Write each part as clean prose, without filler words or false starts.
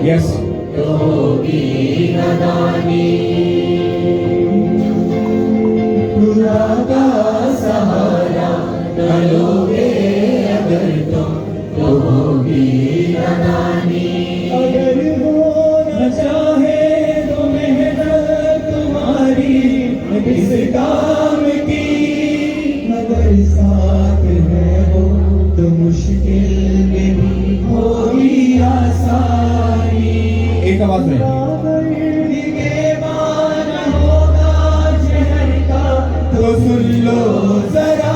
Yes तो होगी नादानी। खुदा का सहारा न लोगे अगर तुम तो होगी नादानी। अगर हो न चाहे तो मेहनत तुम्हारी किस काम की, मगर साथ है वो तो मुश्किल में भी होगी आसानी। एक आवाज में तो सुन लो जरा,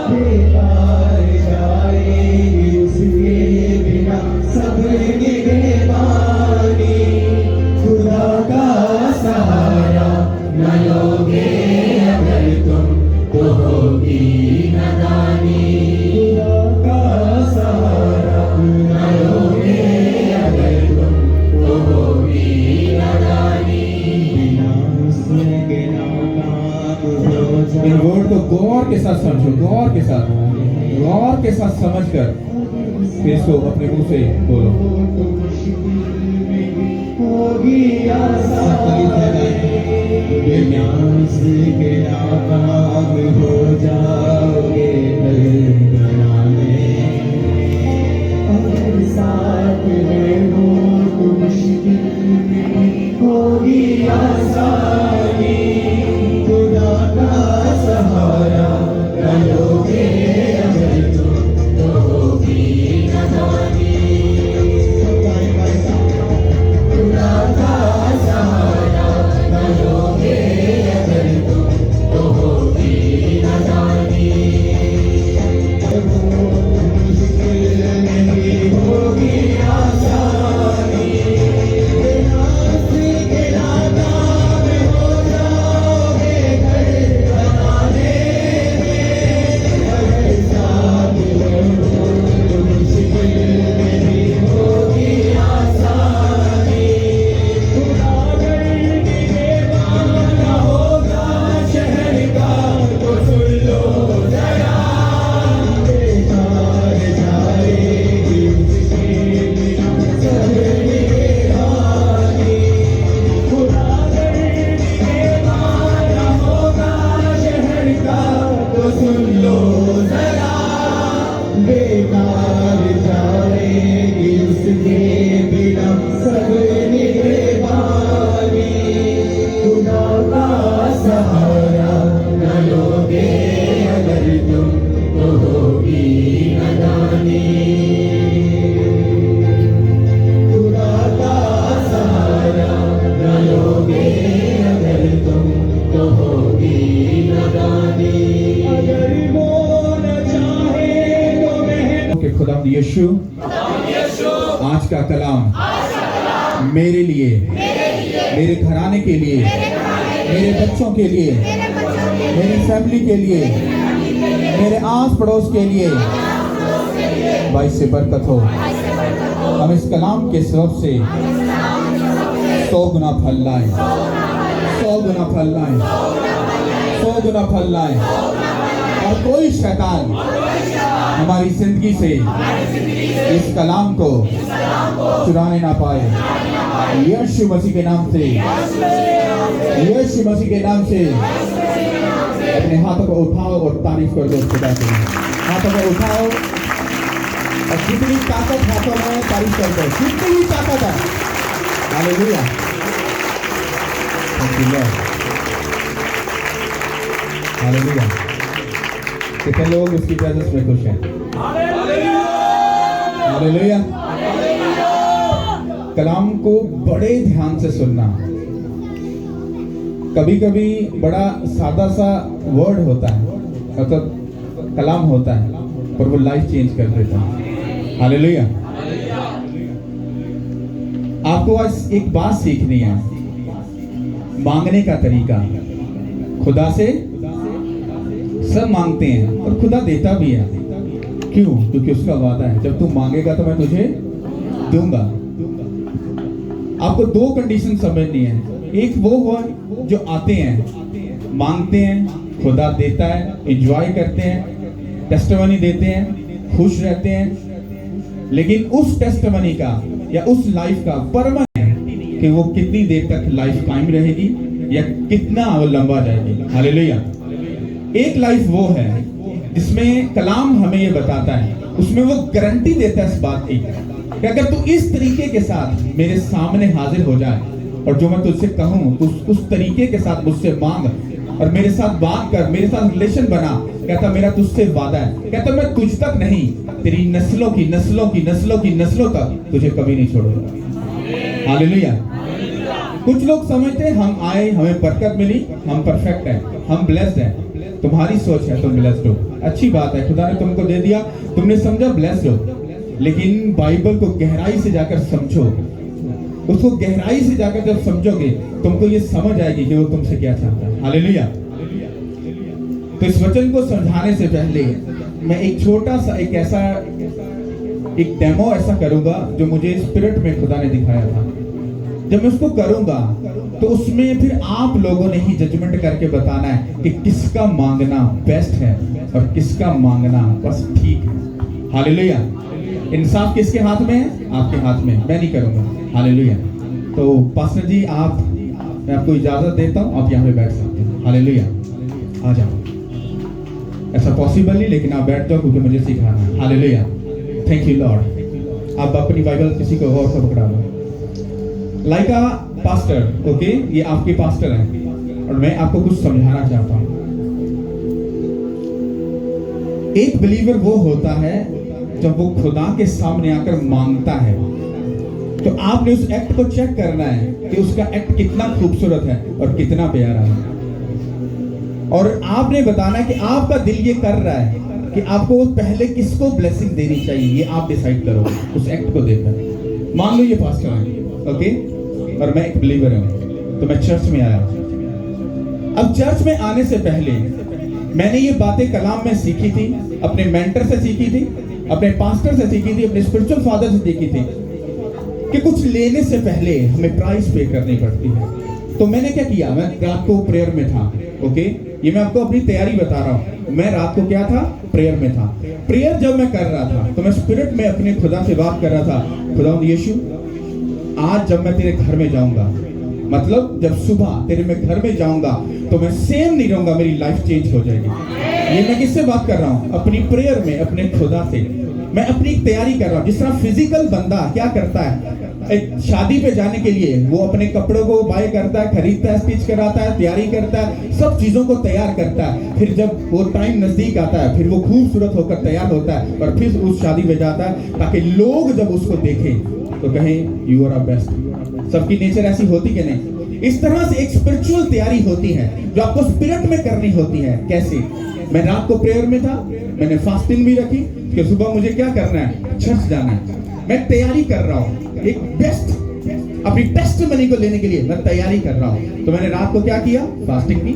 बेकार जाएगी उसके बिना सब निगहबानी। खुदा का सहारा न लोगे अगर तुम तो होगी नादानी। खुदा का सहारा न लोगे अगर तुम तो होगी नादानी। बिना उसके नाकाम हो इन वर्ड को गौर के साथ समझो, गौर के साथ समझ कर फिर इसको अपने मुंह से बोलो। होगी आसानी। बिना उसके नाकाम हो जाओगे बनाने। अगर साथ में हो तो मुश्किल में होगी आसानी। खुदा का सहारा न लोगे अगर तुम तो होगी नादानी। खुदा का सहारा न लोगे अगर तुम तो होगी नादानी। मुश्किल नहीं होगी आसानी। बिना उसके नाकाम हो जाओगे घर बनाने में। अगर साथ हो तो मुश्किल नहीं होगी आसानी। खुदा अगर निगहबान होगा शहर का तो सुन लो जरा, बेकार जाएगी उसके बिना सब निगहबानी। खुदा अगर निगहबान होगा शहर का तो सुन लो जरा, बेकार जाएगी उसके बिना सब निगहबानी। खुदा का सहारा न लोगे अगर तुम तो होगी नादानी। खुदा का सहारा न लोगे अगर तुम तो होगी नादानी। अगर वो न चाहे तो मेहनत। कि खुदा यीशु आज का कलाम मेरे लिए, मेरे घराने के लिए, मेरे बच्चों के लिए, मेरी फैमिली के लिए, मेरे आस पड़ोस के लिए बाइस से बरकत हो। हम इस कलाम के सबब से 100 गुना फल लाएं, 100 गुना फल लाएं, 100 गुना फल लाएं, और कोई शैतान हमारी जिंदगी से इस कलाम को चुराने ना पाए। यीशु मसीह के नाम से, यीशु मसीह के नाम से अपने हाथों को उठाओ और तारीफ कर दो खुदा की। हाथों को उठाओ और जितनी ताकत हाथों में तारीफ कर दो, जितनी भी ताकत है। Hallelujah, thank you Lord, hallelujah. कितने लोग उसकी प्रेजेंस में खुश हैं? हालेलुया। कलाम को बड़े ध्यान से सुनना। कभी कभी बड़ा सादा सा वर्ड होता है, मतलब कलाम होता है, पर वो लाइफ चेंज कर देता है। हालेलुया। आपको आज एक बात सीखनी है, मांगने का तरीका। खुदा से सब मांगते हैं और खुदा देता भी है। क्यों? क्योंकि उसका वादा है, जब तू मांगेगा तो मैं तुझे दूंगा। आपको दो कंडीशन समझनी है। एक वो हो जो आते हैं, मांगते हैं, खुदा देता है, एंजॉय करते हैं, टेस्टिमनी देते हैं, खुश रहते हैं। लेकिन उस टेस्टिमनी का या उस लाइफ का परमानेंट है कि वो कितनी देर तक लाइफ कायम रहेगी या कितना वो लंबा जाएगी। हालेलुया। एक लाइफ वो है जिसमें कलाम हमें ये बताता है, उसमें वो गारंटी देता है इस बात की कि अगर तू इस तरीके के साथ मेरे सामने हाजिर हो जाए और जो मैं तुझसे कहूँ तो उस तरीके के साथ मुझसे मांग और मेरे साथ बात कर, मेरे साथ रिलेशन बना। कहता मेरा तुझसे वादा है, कहता मैं तुझ तक नहीं, तेरी नस्लों की नस्लों की नस्लों की नस्लों तक तुझे कभी नहीं छोड़ूंगा। हालेलुया। कुछ लोग समझते हैं हम आए, हमें बरकत मिली, हम परफेक्ट हैं, हम ब्लेस्ड हैं। तुम्हारी सोच है तुम ब्लेस्ड हो, अच्छी बात है, खुदा ने तुमको दे दिया, तुमने समझा ब्लेस्ड हो। लेकिन बाइबल को गहराई से जाकर समझो, उसको गहराई से जाकर जब समझोगे तुमको ये समझ आएगी कि वो तुमसे क्या चाहता है। हालेलुया। तो इस वचन को समझाने से पहले मैं एक छोटा सा एक डेमो ऐसा करूंगा जो मुझे स्पिरिट में खुदा ने दिखाया था। जब मैं उसको करूंगा तो उसमें फिर आप लोगों ने ही जजमेंट करके बताना है कि किसका मांगना बेस्ट है और किसका मांगना बस ठीक है। हालेलुया। इंसाफ किसके हाथ में है? आपके हाथ में, मैं नहीं करूंगा। हालेलुया। तो पास्टर जी मैं आपको इजाजत देता हूं, आप यहाँ पे बैठ सकते हैं। हालेलुया। आ जाओ, ऐसा पॉसिबल नहीं लेकिन आप बैठ जाओ क्योंकि मुझे सिखाना है। हालेलुया। Thank you Lord. आप अपनी बाइबल किसी को और को पकड़ा लो। लाइका पास्टर, ओके, ये आपके पास्टर हैं और मैं आपको कुछ समझाना चाहता हूं। एक बिलीवर वो होता है जब वो खुदा के सामने आकर मांगता है तो आपने उस एक्ट को चेक करना है कि उसका एक्ट कितना खूबसूरत है और कितना प्यारा है, और आपने बताना है कि आपका दिल ये कर रहा है कि आपको पहले किसको ब्लेसिंग देनी चाहिए, ये आप डिसाइड करो उस एक्ट को देखकर। मान लो ये पास्टर है, ओके, और मैं एक बिलीवर हूं, तो मैं चर्च में आया। अब चर्च में आने से पहले मैंने ये बातें कलाम में सीखी थी, अपने मेंटर से सीखी थी, अपने पास्टर से सीखी थी, अपने स्पिरिचुअल फादर से सीखी थी कि कुछ लेने से पहले हमें प्राइस पे करनी पड़ती है। तो मैंने क्या किया, मैं रात को प्रेयर में था, ओके, ये मैं आपको अपनी तैयारी बता रहा हूँ। मैं रात को क्या था, प्रेयर में था। प्रेयर जब मैं कर रहा था तो मैं स्पिरिट में अपने खुदा से बात कर रहा था, खुदा यीशु आज जब मैं तेरे घर में जाऊंगा, मतलब जब सुबह तेरे मैं घर में जाऊंगा तो मैं सेम नहीं रहूंगा, मेरी लाइफ चेंज हो जाएगी। ये मैं किससे बात कर रहा हूँ, अपनी प्रेयर में अपने खुदा से। मैं अपनी तैयारी कर रहा हूँ। जिस तरह फिजिकल बंदा क्या करता है, एक शादी पे जाने के लिए वो अपने कपड़ों को बाय करता है, खरीदता है, स्टिच कराता है, तैयारी करता है, सब चीजों को तैयार करता है। फिर जब वो टाइम नजदीक आता है फिर वो खूबसूरत होकर तैयार होता है और फिर उस शादी में जाता है ताकि लोग जब उसको देखें तो कहें यू आर बेस्ट। सबकी नेचर ऐसी होती कि नहीं? इस तरह से एक स्पिरिचुअल तैयारी होती है जो आपको स्पिरिट में करनी होती है। कैसे? मैं रात को प्रेयर में था, मैंने फास्टिंग भी रखी कि सुबह मुझे क्या करना है, चर्च जाना है। मैं तैयारी कर रहा हूँ एक बेस्ट अपनी टेस्टिमनी को लेने के लिए, मैं तैयारी कर रहा हूँ। तो मैंने रात को क्या किया, फास्टिंग की,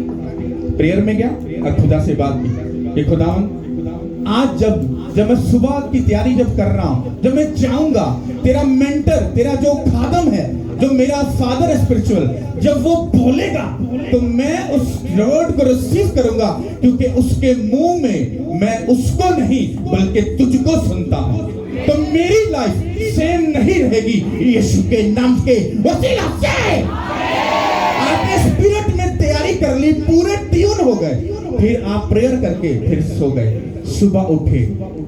प्रेयर में गया और खुदा से बात की कि खुदावन आज जब मैं सुबह की तैयारी जब कर रहा हूँ, जब मैं चाहूंगा तेरा मेंटर, तेरा जो खादम है, जो मेरा फादर है स्पिरिचुअल, जब वो बोलेगा तो मैं उस वर्ड को रिसीव करूंगा क्योंकि उसके मुंह में मैं उसको नहीं बल्कि तुझको सुनता हूं। तो मेरी लाइफ सेम नहीं रहेगी यीशु के नाम के वसीला से। आपने स्पिरिट में तैयारी कर ली, पूरे ट्यून हो गए, फिर आप प्रेयर करके फिर सो गए। सुबह उठे,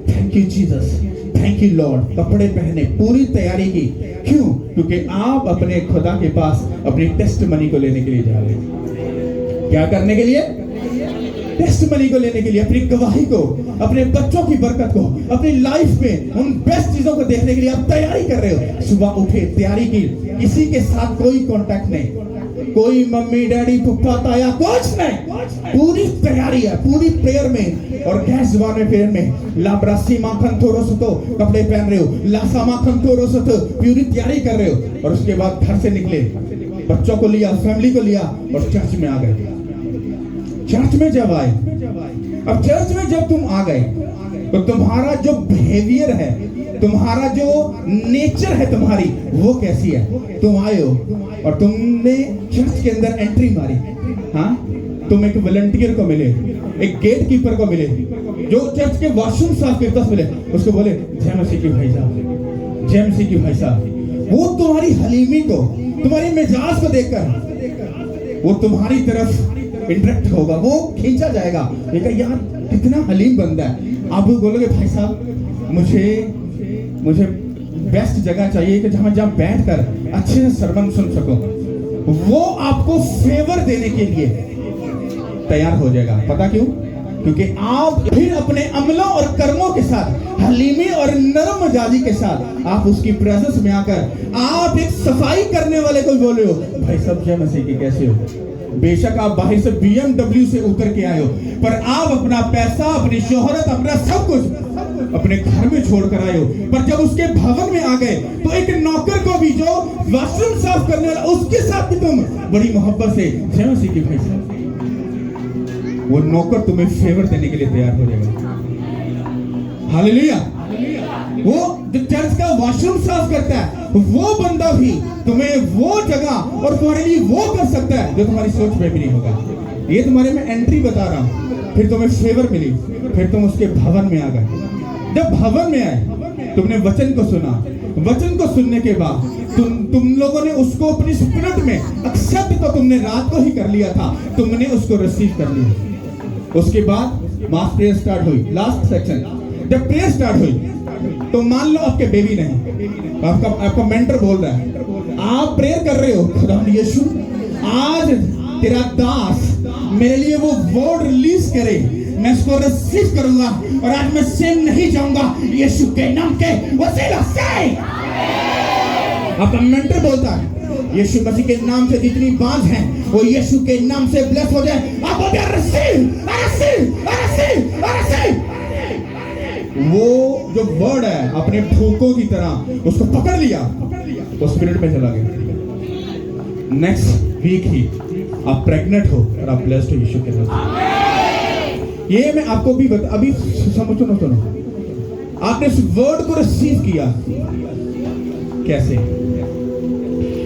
thank you Jesus, thank you Lord, कपड़े पहने, पूरी तैयारी की। क्यों? क्योंकि आप अपने खुदा के पास अपनी टेस्टमनी को लेने के लिए जा रहे हैं। क्या करने के लिए? टेस्टमनी को लेने के लिए, अपनी गवाही को, अपने बच्चों की बरकत को, अपनी लाइफ में उन बेस्ट चीजों को देखने के लिए आप तैयारी कर रहे हो। सुबह उठे, तैयारी की, किसी के साथ कोई कांटेक्ट नहीं, कोई मम्मी डैडी फुफ्फा ताया कुछ नहीं, पूरी तैयारी है, पूरी प्रेयर में। और गैस जुबान में प्रेयर में लाब्रासी माखन थोरो सतो कपड़े पहन रहे हो, लासा माखन थोरो सतो पूरी तैयारी कर रहे हो। और उसके बाद घर से निकले, बच्चों को लिया, फैमिली को लिया और चर्च में आ गए। चर्च में जब आए, अब चर्च में जब तुम आ गए तो तुम्हारा जो बिहेवियर है, तुम्हारा जो नेचर है तुम्हारी, वो कैसी है? तुम आए हो और तुमने चर्च के अंदर एंट्री मारी, हाँ, तुम एक वॉलंटियर को मिले, एक गेट कीपर को मिले, जो चर्च के वॉशरूम साफ करता मिले, उसको बोले जय मसीह की भाई साहब, जय मसीह की भाई साहब। वो तुम्हारी हलीमी को, तुम्हारी मिजाज को देखकर वो तुम्हारी तरफ इंटरेक्ट होगा, वो खींचा जाएगा। लेकिन यार कितना हलीम बंदा है। आप बोलोगे भाई साहब मुझे बेस्ट जगह चाहिए कि जहां बैठकर अच्छे से सरमन सुन सको। वो आपको फेवर देने के लिए तैयार हो जाएगा। पता क्यों? क्योंकि आप फिर अपने अमलों और कर्मों के साथ, हलीमी और नरम मिजाजी के साथ आप उसकी प्रेजेंस में आकर आप एक सफाई करने वाले को बोले हो, भाई साहब जय मसीह की कैसे हो। बेशक आप बाहर से BMW से उतर के आए हो, पर आप अपना पैसा, अपनी शोहरत, अपना सब कुछ अपने घर में छोड़ कर आए हो। पर जब उसके भवन में आ गए तो एक नौकर को भी, जो वॉशरूम साफ करने वाला, उसके साथ भी तुम बड़ी मोहब्बत से जय मसीह की भाई साहब, वो नौकर तुम्हें फेवर देने के लिए तैयार हो जाएगा। हालेलुया। वो जो चर्च का वॉशरूम साफ करता है, वो बंदा भी तुम्हें वो जगह और तुम्हारे लिए वो कर सकता है जो तुम्हारी सोच में भी नहीं होगा। ये तुम्हारे में एंट्री बता रहा हूं। फिर तुम्हें फेवर मिली, फिर तुम उसके भवन में आ गए। जब भवन में आए, तुमने वचन को सुना। वचन को सुनने के बाद तुम लोगों ने उसको अपनी स्पिरिट में एक्सेप्ट तो तुमने रात को ही कर लिया था, तुमने उसको रिसीव कर लिया। उसके बाद मास प्रेयर स्टार्ट हुई। लास्ट सेक्शन, जब प्रेयर स्टार्ट हुई तो मान लो आपके बेबी नहीं, आपका मेंटर बोल रहा है, आप प्रेयर कर रहे हो, खुदा यीशु आज तेरा दास मेरे लिए वो वर्ड रिलीज करे, मैं इसको रिसीव करूंगा और आज मैं सेम नहीं जाऊंगा यीशु के नाम के वसीला से। आपका मेंटर बोलता है यीशु मसीह के नाम से जितनी बांझ हैं वो यीशु के नाम से ब्लेस हो जाए। आप बोलते हैं रिसीव, रिसीव, रिसीव, रिसीव। वो जो वर्ड है अपने फूकों की तरह उसको पकड़ लिया, वो स्पिरिट में चला गया। नेक्स्ट वीक ही आप प्रेग्नेंट हो और आप ब्लेस्ड हो यीशु के नाम। ये मैं आपको भी अभी सुनो, आपने इस वर्ड को रिसीव किया कैसे?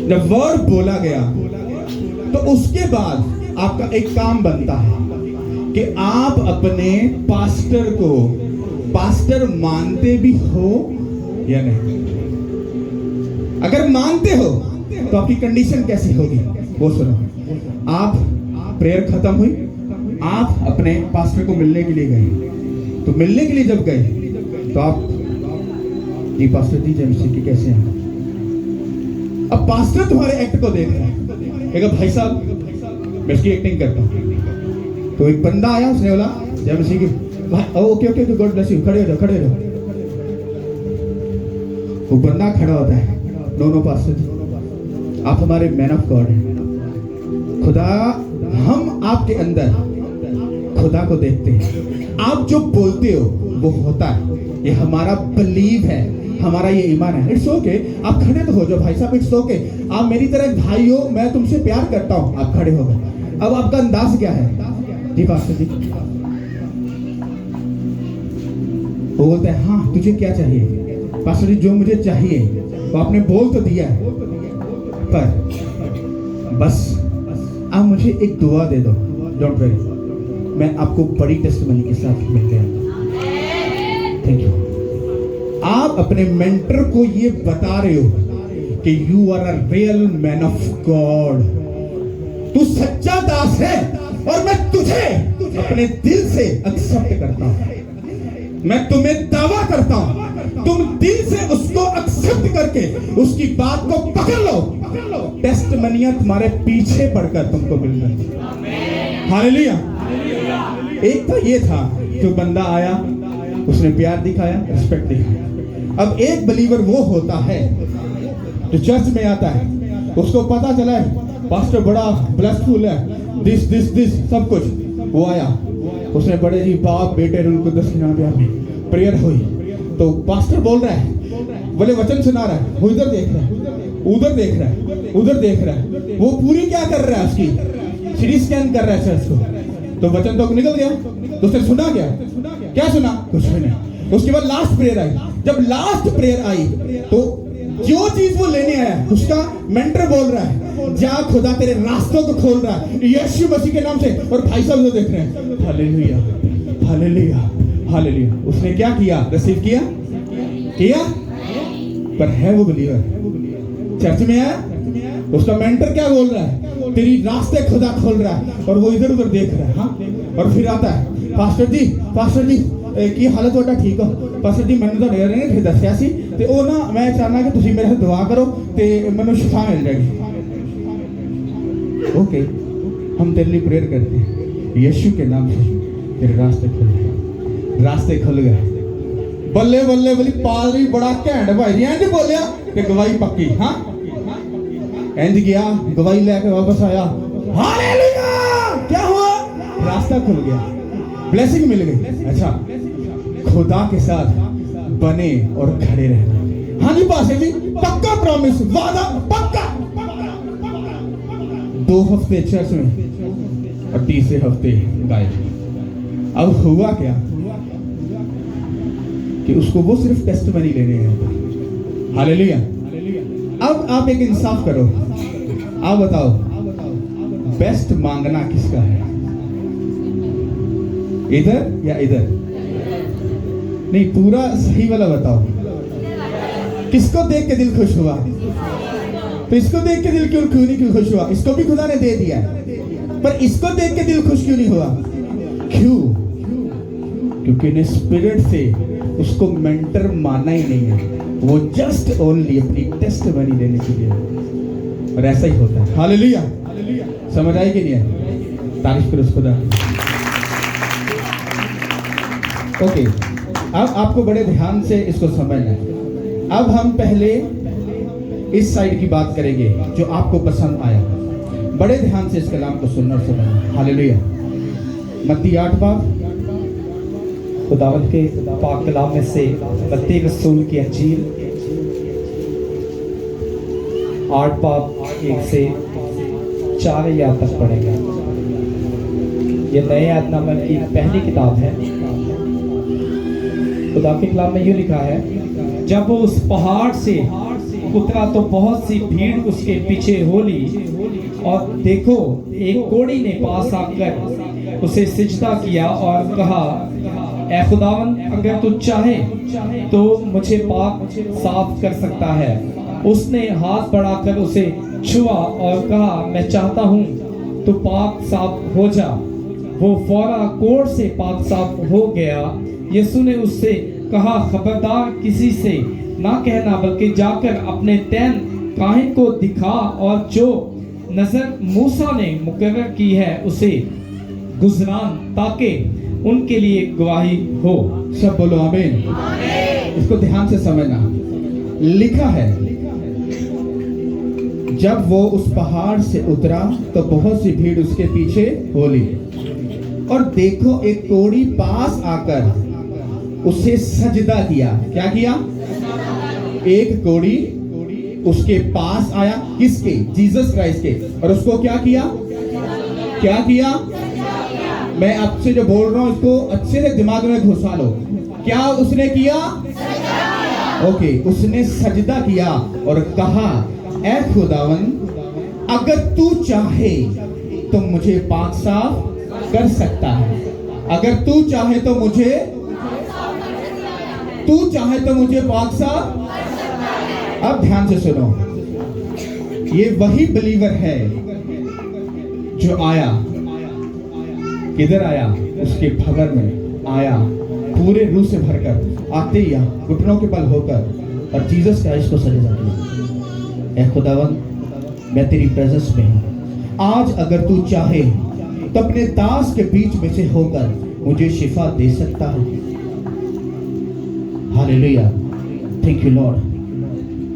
जब वर्ड बोला गया तो उसके बाद आपका एक काम बनता है कि आप अपने पास्टर को पास्टर मानते भी हो या नहीं। अगर मानते हो तो आपकी कंडीशन कैसी होगी वो सुनो। आप प्रेयर खत्म हुई, आप अपने पास्टर को मिलने के लिए गए। तो मिलने के लिए जब गए तो आप जी पास्टर जी जय मसीह की कैसे हैं। अब पास्टर तुम्हारे एक्ट को देख रहा है, कहेगा भाई साहब मैं इसकी एक्टिंग करता हूं। तो एक बंदा आया, उसने बोला जय मसीह की, okay okay God bless you, खड़े हो जाओ, खड़े हो जाओ। वो बंदा खड़ा होता है, नो पास्टर आप हमारे मैन ऑफ गॉड हैं। खुदा, हम आपके अंदर खुदा को देखते हैं, आप जो बोलते हो वो होता है। ये हमारा बिलीव है, हमारा ये ईमान है। इट्स ओके, आप खड़े तो हो जाओ भाई साहब, इट्स ओके, आप मेरी तरह एक भाई हो, मैं तुमसे प्यार करता हूं। आप खड़े हो गए। अब आपका अंदाज क्या है? जी पास्टर जी। वो बोलते हैं हाँ तुझे क्या चाहिए? पास्टर जी जो मुझे चाहिए वो आपने बोल तो दिया है, पर बस आप मुझे एक दुआ दे दो, डोंट वरी, मैं आपको बड़ी टेस्टमनी के साथ मिल गया। Thank you. आप अपने मेंटर को ये बता रहे हो कि you are a real man of God, तू सच्चा दास है और मैं तुझे अपने दिल से एक्सेप्ट करता हूं। मैं तुम्हें दावा करता हूं तुम दिल से उसको एक्सेप्ट करके उसकी बात को पकड़ लो, टेस्टमनियां तुम्हारे पीछे पड़कर तुमको मिल रही। हालेलुया। एक तो ये था जो बंदा आया, उसने प्यार दिखाया, रिस्पेक्ट दिखाया। अब एक बिलीवर वो होता है जो चर्च में आता है, उसको पता चला है पास्टर बड़ा ब्लेसफुल है, दिस सब कुछ। वो आया, उसने बड़े जी बाप बेटे उनको 10 प्रेयर हुई, तो पास्टर बोल रहा है, बोले वचन सुना रहा है, वो इधर देख रहा है, उधर देख रहा है, उधर देख रहा है। वो पूरी क्या कर रहा है, उसकी सीडी स्कैन कर रहा है चर्च को। तो वचन तो निकल गया, तो उसने सुना क्या सुना? कुछ भी नहीं। उसके बाद लास्ट प्रेयर आई। जब लास्ट प्रेयर आई तो जो चीज वो लेने आया उसका मेंटर बोल रहा है जा खुदा तेरे रास्तों को खोल रहा है यीशु मसीह के नाम से। और भाई साहब जो देख रहे हैं, हालेलुया हालेलुया हालेलुया। उसने क्या किया? रिसीव किया पर है वो बिलीवर। चर्च में है, उसका मेंटर क्या बोल रहा है, तेरी रास्ते खुदा खोल रहा है, और वो इधर उधर देख रहा है। हाँ, और फिर आता है, पास्टर जी की हालत ਤੁਹਾਡਾ ठीक हो, पास्टर जी मैंने तो नहीं फिर दसिया सी ते ओ ना मैं चाहना कि तुसी मेरे साथ दुआ करो ते मैनू शिफा मिल जाएगी। ओके, हम तेरे लिए प्रेयर करते हैं, यीशु के नाम से तेरे रास्ते खुल गए, रास्ते खुल गए। बल्ले बल्ले बोली पादरी बड़ा घैंट भाई जी इंज बोलिया ते गवाही पक्की। हाँ, इंज गया, गवाही लेके वापस आया, हालेलुया, क्या हुआ, रास्ता खुल गया, ब्लेसिंग मिल गई। अच्छा, खुदा के साथ बने और खड़े रहना। हाँ जी पासे जी, पक्का प्रॉमिस, वादा पक्का। 2 हफ्ते चर्च में और तीसरे हफ्ते गायब। अब हुआ क्या कि उसको वो सिर्फ टेस्टमनी लेने हैं। हालेलुया। अब आप एक इंसाफ करो, आप बताओ बेस्ट मांगना किसका है, इधर या इधर? नहीं, पूरा सही वाला बताओ। किसको देख के दिल खुश हुआ? तो इसको देख के दिल क्यों नहीं खुश हुआ? इसको भी खुदा ने दे दिया, पर इसको देख के दिल खुश क्यों नहीं हुआ? क्यों? क्योंकि ने स्पिरिट से उसको मेंटर माना ही नहीं है, वो जस्ट ओनली अपनी टेस्टमनी लेने के लिए। और ऐसा ही होता है। हालेलुया। समझ आई कि नहीं है? तारीफ करो उसको। ओके, अब आपको बड़े ध्यान से इसको समझना है। अब हम पहले इस साइड की बात करेंगे जो आपको पसंद आया। बड़े ध्यान से इस कलाम को सुनना और समझना। हालेलुया। मत्ती 8 बाब, खुदावंद के पाक कलाम में से मत्ती रसूल की अंजील 8 बाब 1 से 4 आयत तक पढ़ेंगे। ये नए आयतनामा की पहली किताब है। खुदा के कलाम में यूं लिखा है, जब वो उस पहाड़ से उतरा तो बहुत सी भीड़ उसके पीछे हो ली, और देखो एक कोढ़ी ने पास आकर उसे सिजदा किया और कहा, ऐ खुदावन, अगर तू चाहे तो मुझे पाक साफ कर सकता है। उसने हाथ बढ़ाकर उसे छुआ और कहा, मैं चाहता हूँ तो पाक साफ हो जा। वो फौरा कोढ़ से पाक साफ हो गया। यीशु ने उससे कहा, खबरदार किसी से ना कहना, बल्कि जाकर अपने तैन काहिन को दिखा, और जो नजर मूसा ने मुकर्रर की है उसे गुजरान, ताकि उनके लिए गवाही हो। सब बोलो आमीन। इसको ध्यान से समझना। लिखा है, जब वो उस पहाड़ से उतरा तो बहुत सी भीड़ उसके पीछे हो ली, और देखो एक कोढ़ी पास आकर उसे सजदा किया। क्या किया? एक कोढ़ी उसके पास आया, किसके? जीसस क्राइस्ट के, और उसको क्या किया? क्या किया? मैं आपसे जो बोल रहा हूं इसको अच्छे से दिमाग में घुसा लो। क्या उसने किया? ओके, उसने सजदा किया और कहा, ऐ खुदावन, अगर तू चाहे तो मुझे पाक साफ कर सकता है। अगर तू चाहे तो मुझे पाक साफ। अब ध्यान से सुनो, ये वही बिलीवर है जो आया, किधर आया? उसके भवन में आया, पूरे रूह से भरकर आते ही घुटनों के बल होकर, और जीसस क्राइस्ट को सजदा किया। ऐ खुदावन, मैं तेरी प्रेजेंस में हूं। आज अगर तू चाहे तो अपने दास के बीच में से होकर मुझे शिफा दे सकता है। Hallelujah, thank you Lord.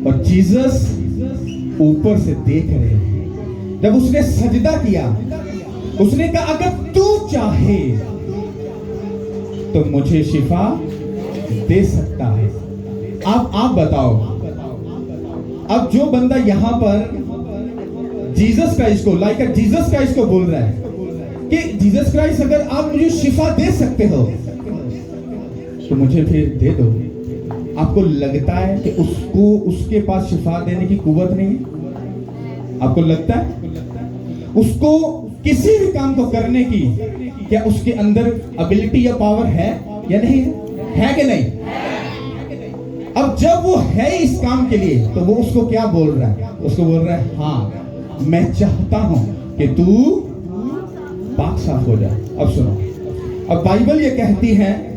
और जीसस ऊपर से देख रहे हैं। जब उसने सजदा किया, उसने कहा, अगर तू चाहे तो मुझे शिफा दे सकता है। अब आप बताओ, अब जो बंदा यहां पर जीसस क्राइस्ट को जीसस क्राइस्ट को बोल रहा है कि जीसस क्राइस्ट, अगर आप मुझे शिफा दे सकते हो तो मुझे फिर दे दो। आपको लगता है कि उसको उसके पास शिफा देने की कुव्वत नहीं है? आपको लगता है उसको किसी भी काम को करने की क्या उसके अंदर एबिलिटी या पावर है या नहीं है? है कि नहीं? अब जब वो है इस काम के लिए तो वो उसको क्या बोल रहा है? उसको बोल रहा है हाँ मैं चाहता हूं कि तू पाक साफ हो जाए। अब सुनो, अब बाइबल ये कहती है,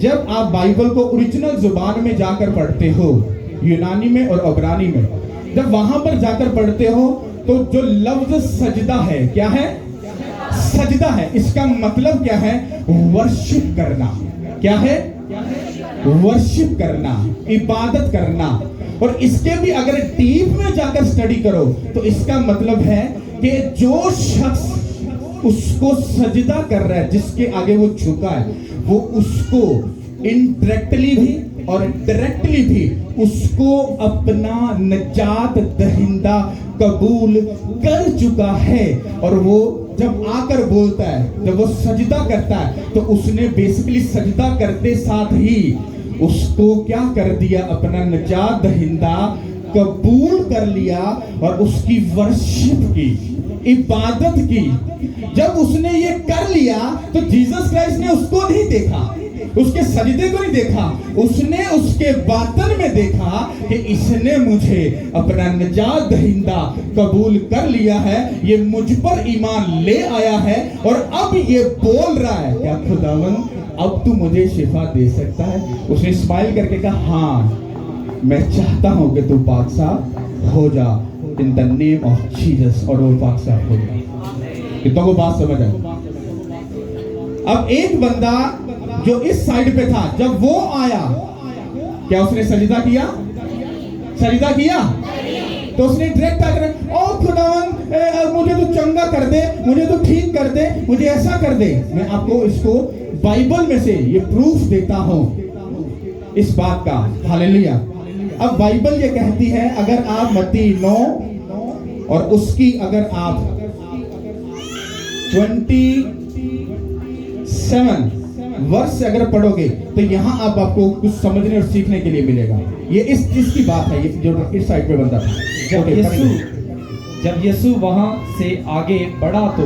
जब आप बाइबल को ओरिजिनल जुबान में जाकर पढ़ते हो, यूनानी में और अब्रानी में, जब वहां पर जाकर पढ़ते हो तो जो लफ्ज सजदा है, क्या है? सजदा है। इसका मतलब क्या है? वर्शिप करना। क्या है? वर्शिप करना, इबादत करना। और इसके भी अगर डीप में जाकर स्टडी करो तो इसका मतलब है कि जो शख्स उसको सजदा कर रहा है, जिसके आगे वो झुका है, वो उसको इनडायरेक्टली भी और डायरेक्टली भी उसको अपना नजात दहिंदा कबूल कर चुका है। और वो जब आकर बोलता है, जब वो सजदा करता है, तो उसने बेसिकली सजदा करते साथ ही उसको क्या कर दिया? अपना नजात दहिंदा कबूल कर लिया और उसकी वर्शिप की, इबादत की। जब उसने ये कर लिया तो जीसस क्राइस्ट ने उसको नहीं देखा, उसके सजदे को नहीं देखा, उसने उसके बातन में देखा कि इसने मुझे अपना नजात दहिंदा कबूल कर लिया है, ये मुझ पर ईमान ले आया है और अब ये बोल रहा है, क्या खुदावन अब तू मुझे शिफा दे सकता है? उसने स्माइल करके कहा हाँ मैं चाहता हूं कि तू पाक साफ हो जा in the name of Jesus, और वो पाक साफ हो गया। कितनों को बात समझ आई? अब एक बंदा जो इस साइड पे था, जब वो आया, क्या उसने सजदा किया? सजदा किया? तो उसने डायरेक्ट आकर ओ खुदावन मुझे तो चंगा कर दे, मुझे तो ठीक कर दे, मुझे ऐसा कर दे। मैं आपको इसको बाइबल में से ये प्रूफ देता हूं इस बात का। हालेलुया। अब बाइबल ये कहती है, अगर आप मत्ती 9 और उसकी अगर आप 27 वर्ष से अगर पढ़ोगे तो यहां आपको कुछ समझने और सीखने के लिए मिलेगा। ये इस चीज की बात है, ये जो इस साइड पे बंदा था। जब यीशु वहां से आगे बढ़ा तो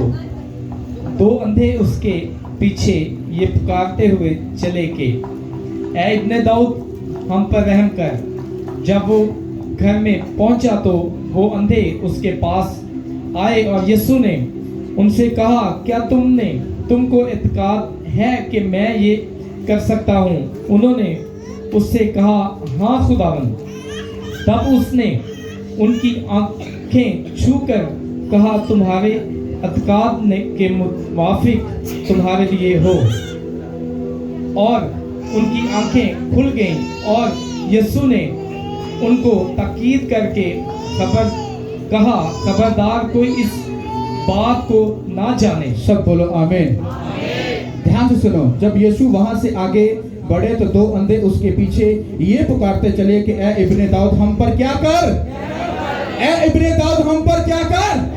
दो अंधे उसके पीछे ये पुकारते हुए चले कि ऐ इब्ने दाऊद हम पर रहम कर। जब वो घर में पहुंचा तो वो अंधे उसके पास आए और यीशु ने उनसे कहा क्या तुमको इत्काद है कि मैं ये कर सकता हूँ? उन्होंने उससे कहा हाँ खुदावन। तब उसने उनकी आंखें छूकर कहा तुम्हारे इत्काद के मुवाफिक तुम्हारे लिए हो। और उनकी आंखें खुल गईं और यीशु ने उनको ताकीद करके खबरदार कोई इस बात को ना जाने। सब बोलो आमीन। ध्यान से सुनो, जब यीशु वहां से आगे बढ़े तो दो अंधे उसके पीछे ये पुकारते चले कि ए इब्ने दाऊद हम पर क्या कर, ए इब्ने दाऊद हम पर क्या कर।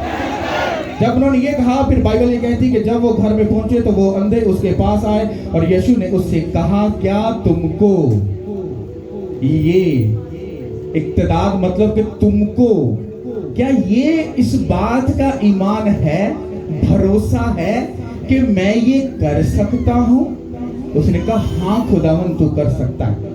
जब उन्होंने ये कहा, फिर बाइबल ये कहती कि जब वो घर में पहुंचे तो वो अंधे उसके पास आए और यीशु ने उससे कहा क्या तुमको ये इक्तदार, मतलब कि तुमको क्या ये इस बात का ईमान है, भरोसा है कि मैं ये कर सकता हूं? उसने कहा हाँ खुदावन तू कर सकता है।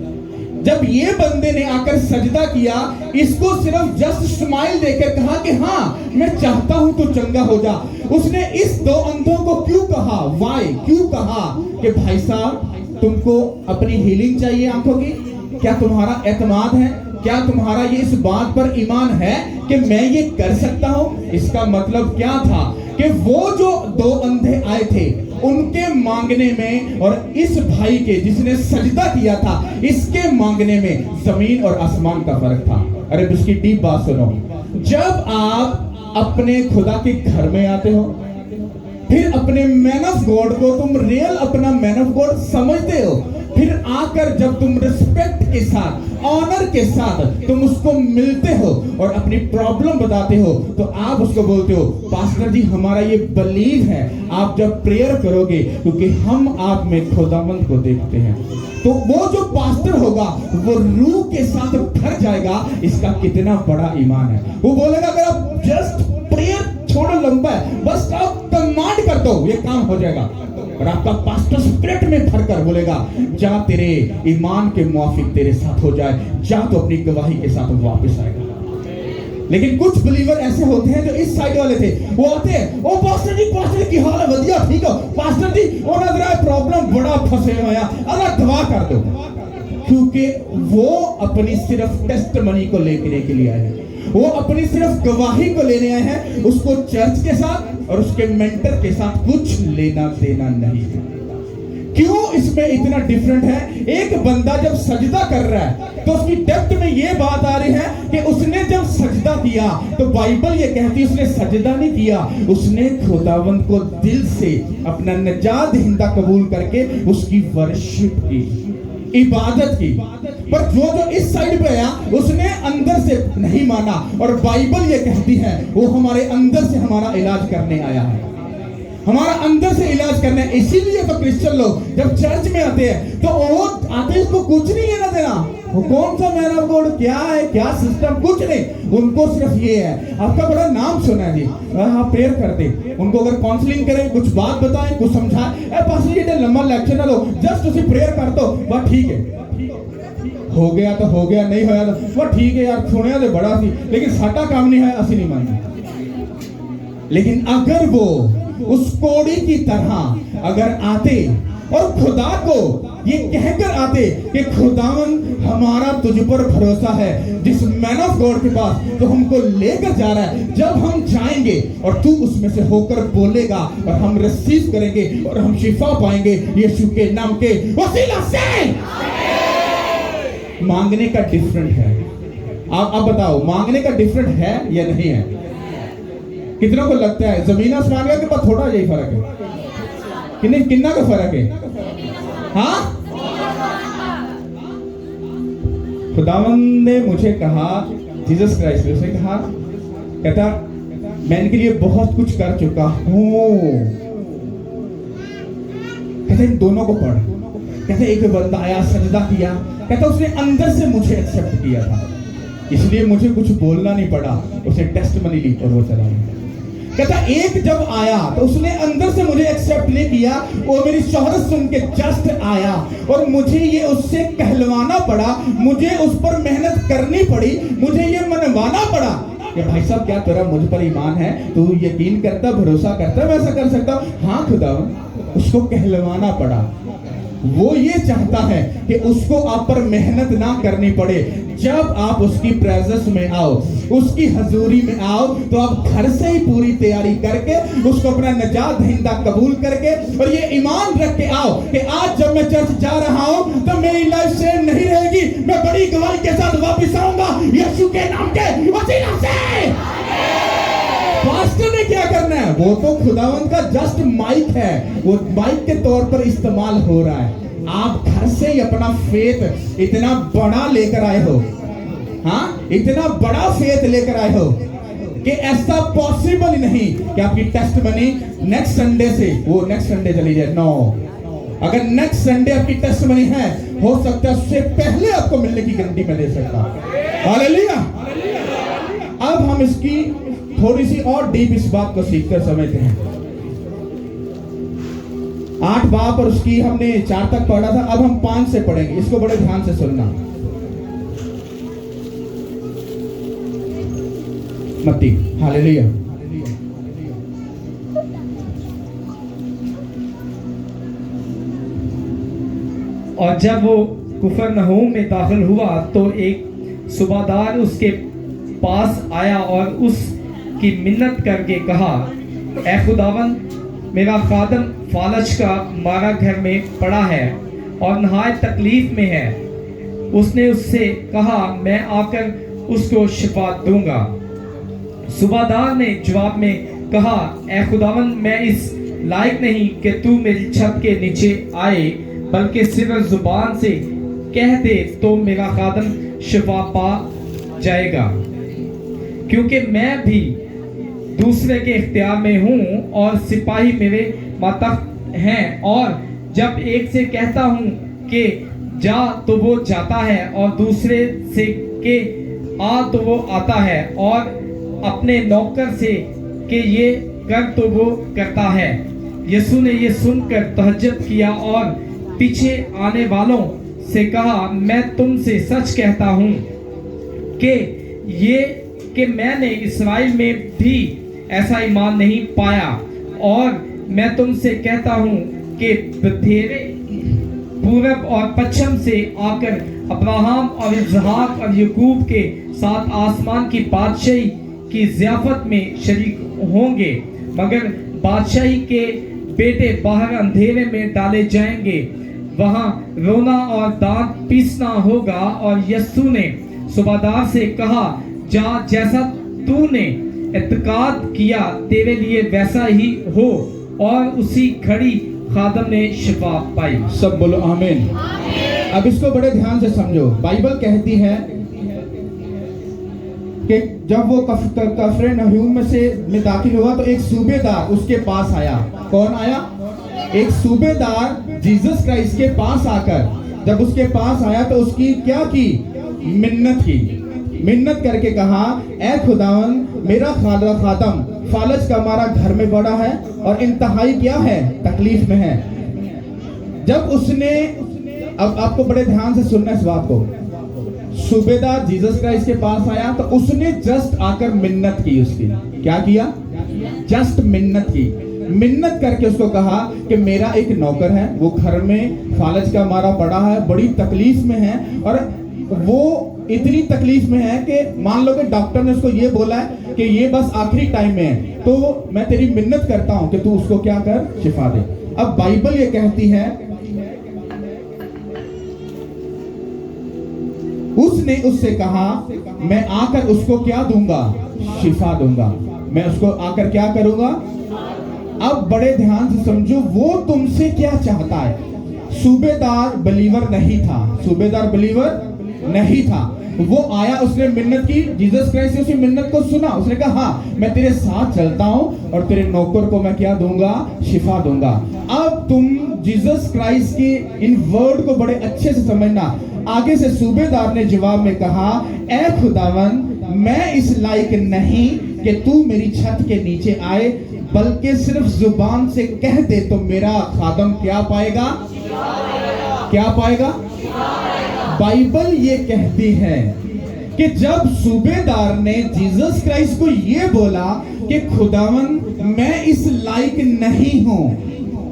जब ये बंदे ने आकर सजदा किया, इसको सिर्फ जस्ट स्माइल देकर कहा कि हाँ मैं चाहता हूं तू चंगा हो जा। उसने इस दो अंधों को क्यों कहा, वाई क्यों कहा कि भाई साहब तुमको अपनी हीलिंग चाहिए आंखों की? क्या तुम्हारा एतमाद है? क्या तुम्हारा ये इस बात पर ईमान है कि मैं ये कर सकता हूं? इसका मतलब क्या था कि वो जो दो अंधे आए थे उनके मांगने में और इस भाई के जिसने सजदा किया था इसके मांगने में जमीन और आसमान का फर्क था। अरे उसकी डीप बात सुनो, जब आप अपने खुदा के घर में आते हो, फिर अपने मैन ऑफ गॉड को तुम रियल अपना मैन ऑफ गॉड समझते हो, फिर आकर जब तुम रिस्पेक्ट के साथ, ऑनर के साथ तुम उसको मिलते हो और अपनी प्रॉब्लम बताते हो, तो आप उसको बोलते हो पास्टर जी हमारा ये बिलीव है आप जब प्रेयर करोगे क्योंकि हम आप में खुदावंद को देखते हैं। तो वो जो पास्टर होगा वो रूह के साथ भर जाएगा। इसका कितना बड़ा ईमान है। वो बोलेगा अगर आप जस्ट प्रेयर छोड़ो लंबा है, बस आप कमांड कर दो ये काम हो जाएगा। और आपका पास्टर स्पिरिट में भरकर बोलेगा, जा तेरे ईमान के मुआफिक तेरे साथ हो जाए, जा तो अपनी गवाही के साथ वापस आएगा। लेकिन कुछ बिलीवर ऐसे होते हैं जो इस साइड वाले थे, वो आते हैं, ओ पास्टर जी की हाल है वधिया, ठीक है पास्टर जी, और नजर आए प्रॉब्लम बड़ा फंसे हुए हैं, अगर दवा कर दो, क्योंकि वो अपनी सिर्फ टेस्टमनी को लेने के लिए आए हैं, वो अपनी सिर्फ गवाही को लेने आए हैं, उसको चर्च के साथ और उसके मेंटर के साथ कुछ लेना देना नहीं है। क्यों इसमें इतना डिफरेंट है? एक बंदा जब सजदा कर रहा है तो उसकी डेप्थ में ये बात आ रही है कि उसने जब सजदा किया तो बाइबल ये कहती है उसने सजदा नहीं किया, उसने खुदावंद को दिल से अपना नजात दहिंदा कबूल करके उसकी वर्शिप की, इबादत की। पर जो इस साइड पे आया उसने अंदर से नहीं माना, और बाइबल ये कहती है वो हमारे अंदर से हमारा इलाज करने आया है, हमारा अंदर से इलाज करना है। इसीलिए तो क्रिश्चियन लोग जब चर्च में आते हैं तो वो आते हैं, उसको कुछ नहीं लेना देना, वो कौन सा मैन ऑफ गॉड क्या है क्या सिस्टम, कुछ नहीं, उनको सिर्फ ये है, आपका बड़ा नाम सुना है जी, हाँ प्रेयर करते, उनको अगर काउंसलिंग करें, कुछ बात बताएं, कुछ समझाएं, पास ये लंबा लेक्चर ना दो, जस्ट उसे प्रेयर कर दो, बस ठीक है, हो गया तो हो गया, नहीं होया तो वह ठीक है यार, सुने तो बड़ा सी, लेकिन साटा काम नहीं है, असि नहीं मानते। लेकिन अगर वो उस कोड़ी की तरह अगर आते और खुदा को ये कहकर आते कि खुदावन हमारा तुझ पर भरोसा है, जिस मैन ऑफ गॉड के पास तो हमको लेकर जा रहा है, जब हम जाएंगे और तू उसमें से होकर बोलेगा और हम रिसीव करेंगे और हम शिफा पाएंगे यीशु के नाम के वसीला से। मांगने का डिफरेंट है। आप बताओ, मांगने का डिफरेंट है या नहीं है? कितनों को लगता है जमीन आसमान का के पास थोड़ा यही फर्क है? कितना का फर्क है? हाँ, खुदावंद ने मुझे कहा, जीसस क्राइस्ट ने उसे कहा, कहता मैं इनके लिए बहुत कुछ कर चुका हूं। कहते इन दोनों को पढ़। कहते एक बंदा आया, सजदा किया, कहता उसने अंदर से मुझे एक्सेप्ट किया था, इसलिए मुझे कुछ बोलना नहीं पड़ा, उसे टेस्टमनी ली और वो चला गया। कहता एक जब आया तो उसने अंदर से मुझे एक्सेप्ट नहीं किया, वो मेरी शोहरत सुन के जस्ट आया और मुझे ये उससे कहलवाना पड़ा, मुझे उस पर मेहनत करनी पड़ी, मुझे ये मनवाना पड़ा कि भाई साहब क्या तेरा मुझ पर ईमान है, तू यकीन करता, भरोसा करता, मैं ऐसा कर सकता हूँ? हाँ खुदा, उसको कहलवाना पड़ा। वो ये चाहता है कि उसको आप पर मेहनत ना करनी पड़े। जब आप उसकी प्रेजेंस में आओ, उसकी हजूरी में आओ, तो आप घर से ही पूरी तैयारी करके उसको अपना नजात दहिंदा कबूल करके और ये ईमान रख के आओ कि आज जब मैं चर्च जा रहा हूं तो मेरी लाइफ सेम नहीं रहेगी, मैं बड़ी गवाही के साथ वापस आऊंगा यीशु के नाम के वसीला से। पास्टर ने क्या करना है? वो तो खुदावंद का जस्ट माइक है, वो माइक के तौर पर इस्तेमाल हो रहा है। आप घर से ही अपना फेथ इतना बड़ा लेकर आए हो, हाँ, इतना बड़ा फेथ लेकर आए हो कि ऐसा पॉसिबल ही नहीं कि आपकी टेस्टमनी नेक्स्ट संडे से वो नेक्स्ट संडे चली जाए। नो, अगर नेक्स्ट संडे आपकी टेस्टमनी है, हो सकता है उससे पहले आपको मिलने की गारंटी मैं दे सकता हूं। हालेलुया। अब हम इसकी थोड़ी सी और डीप इस बात को सीखकर समझते हैं। 8 बाप और उसकी हमने 4 तक पढ़ा था, अब हम 5 से पढ़ेंगे, इसको बड़े ध्यान से सुनना। मत्ती, हालेलुया। और जब वो कुफरनहूम में दाखिल हुआ तो एक सूबादार उसके पास आया और उसकी मिन्नत करके कहा, ऐ खुदावंद, मेरा खादम फालज का मारा घर में पड़ा है और नहायत तकलीफ में है। उसने उससे कहा, मैं आकर उसको शिफा दूंगा। सूबादार ने जवाब में कहा, ऐ खुदावंद, मैं इस लायक नहीं कि तू मेरी छत के नीचे आए, बल्कि सिर्फ जुबान से कह दे तो मेरा खादम शिफा पा जाएगा, क्योंकि मैं भी दूसरे के इख्तियार में हूँ और सिपाही मेरे मातहत हैं, और जब एक से कहता हूँ कि जा तो वो जाता है और दूसरे से कि आ तो वो आता है, और अपने नौकर से कि ये कर तो वो करता है। यीशु ने ये सुनकर तहज्जुद किया और पीछे आने वालों से कहा, मैं तुमसे सच कहता हूँ कि मैंने इस्राएल में भी ऐसा ईमान नहीं पाया। और मैं तुमसे कहता हूँ कि बथेरे पूरब और पश्चिम से आकर अब्राहम और इसहाक और याकूब के साथ आसमान की बादशाही की ज़ियाफत में शरीक होंगे, मगर बादशाही के बेटे बाहर अंधेरे में डाले जाएंगे, वहां रोना और दांत पीसना होगा। और यीशु ने सुबेदार से कहा, जा, जैसा तूने इत्तेकाद किया तेरे लिए वैसा ही हो। और उसी घड़ी खादम ने शिफा पाई। सब बोलो आमीन। अब इसको बड़े ध्यान से समझो। बाइबल कहती है कि जब वो कफरनहूम में दाखिल हुआ तो एक सूबेदार उसके पास आया। कौन आया? एक सूबेदार जीसस क्राइस्ट के पास आकर जब उसके पास आया तो उसकी क्या की? मिन्नत की। मिन्नत करके कहा, ऐ खुदावन, मेरा खादम फालज का हमारा घर में बड़ा है और इंतहाई क्या है? तकलीफ में है। जब उसने, अब आपको बड़े ध्यान से सुनना इस बात को, सूबेदार जीसस क्राइस्ट के पास आया तो उसने जस्ट आकर मिन्नत की। उसकी क्या किया? जस्ट मिन्नत की। मिन्नत करके उसको कहा कि मेरा एक नौकर है, वो घर में फालज का हमारा बड़ा है, बड़ी तकलीफ में है। और वो इतनी तकलीफ में है कि मान लो कि डॉक्टर ने उसको ये बोला है कि ये बस आखिरी टाइम में है, तो मैं तेरी मिन्नत करता हूं कि तू उसको क्या कर? शिफा दे। अब बाइबल ये कहती है, उसने उससे कहा, मैं आकर उसको क्या दूंगा? शिफा दूंगा। मैं उसको आकर क्या करूंगा? अब बड़े ध्यान से समझो, वो तुमसे क्या चाहता है? सूबेदार बिलीवर नहीं था। सूबेदार बिलीवर नहीं था। वो आया, उसने मिन्नत की, जीसस क्राइस्ट ने उसकी मिन्नत को सुना। उसने कहा, हाँ, मैं तेरे साथ चलता हूं और तेरे नौकर को मैं क्या दूंगा? शिफा दूंगा। अब तुम जीसस क्राइस्ट के इन वर्ड को बड़े अच्छे से समझना। आगे से सूबेदार ने जवाब में कहा, ऐ खुदावन, मैं इस लायक नहीं कि तू मेरी छत के नीचे आए, बल्कि सिर्फ जुबान से कह दे तो मेरा खादम क्या पाएगा? क्या पाएगा? बाइबल ये कहती है कि जब सूबेदार ने जीसस क्राइस्ट को ये बोला कि खुदावन, मैं इस लायक नहीं हूं,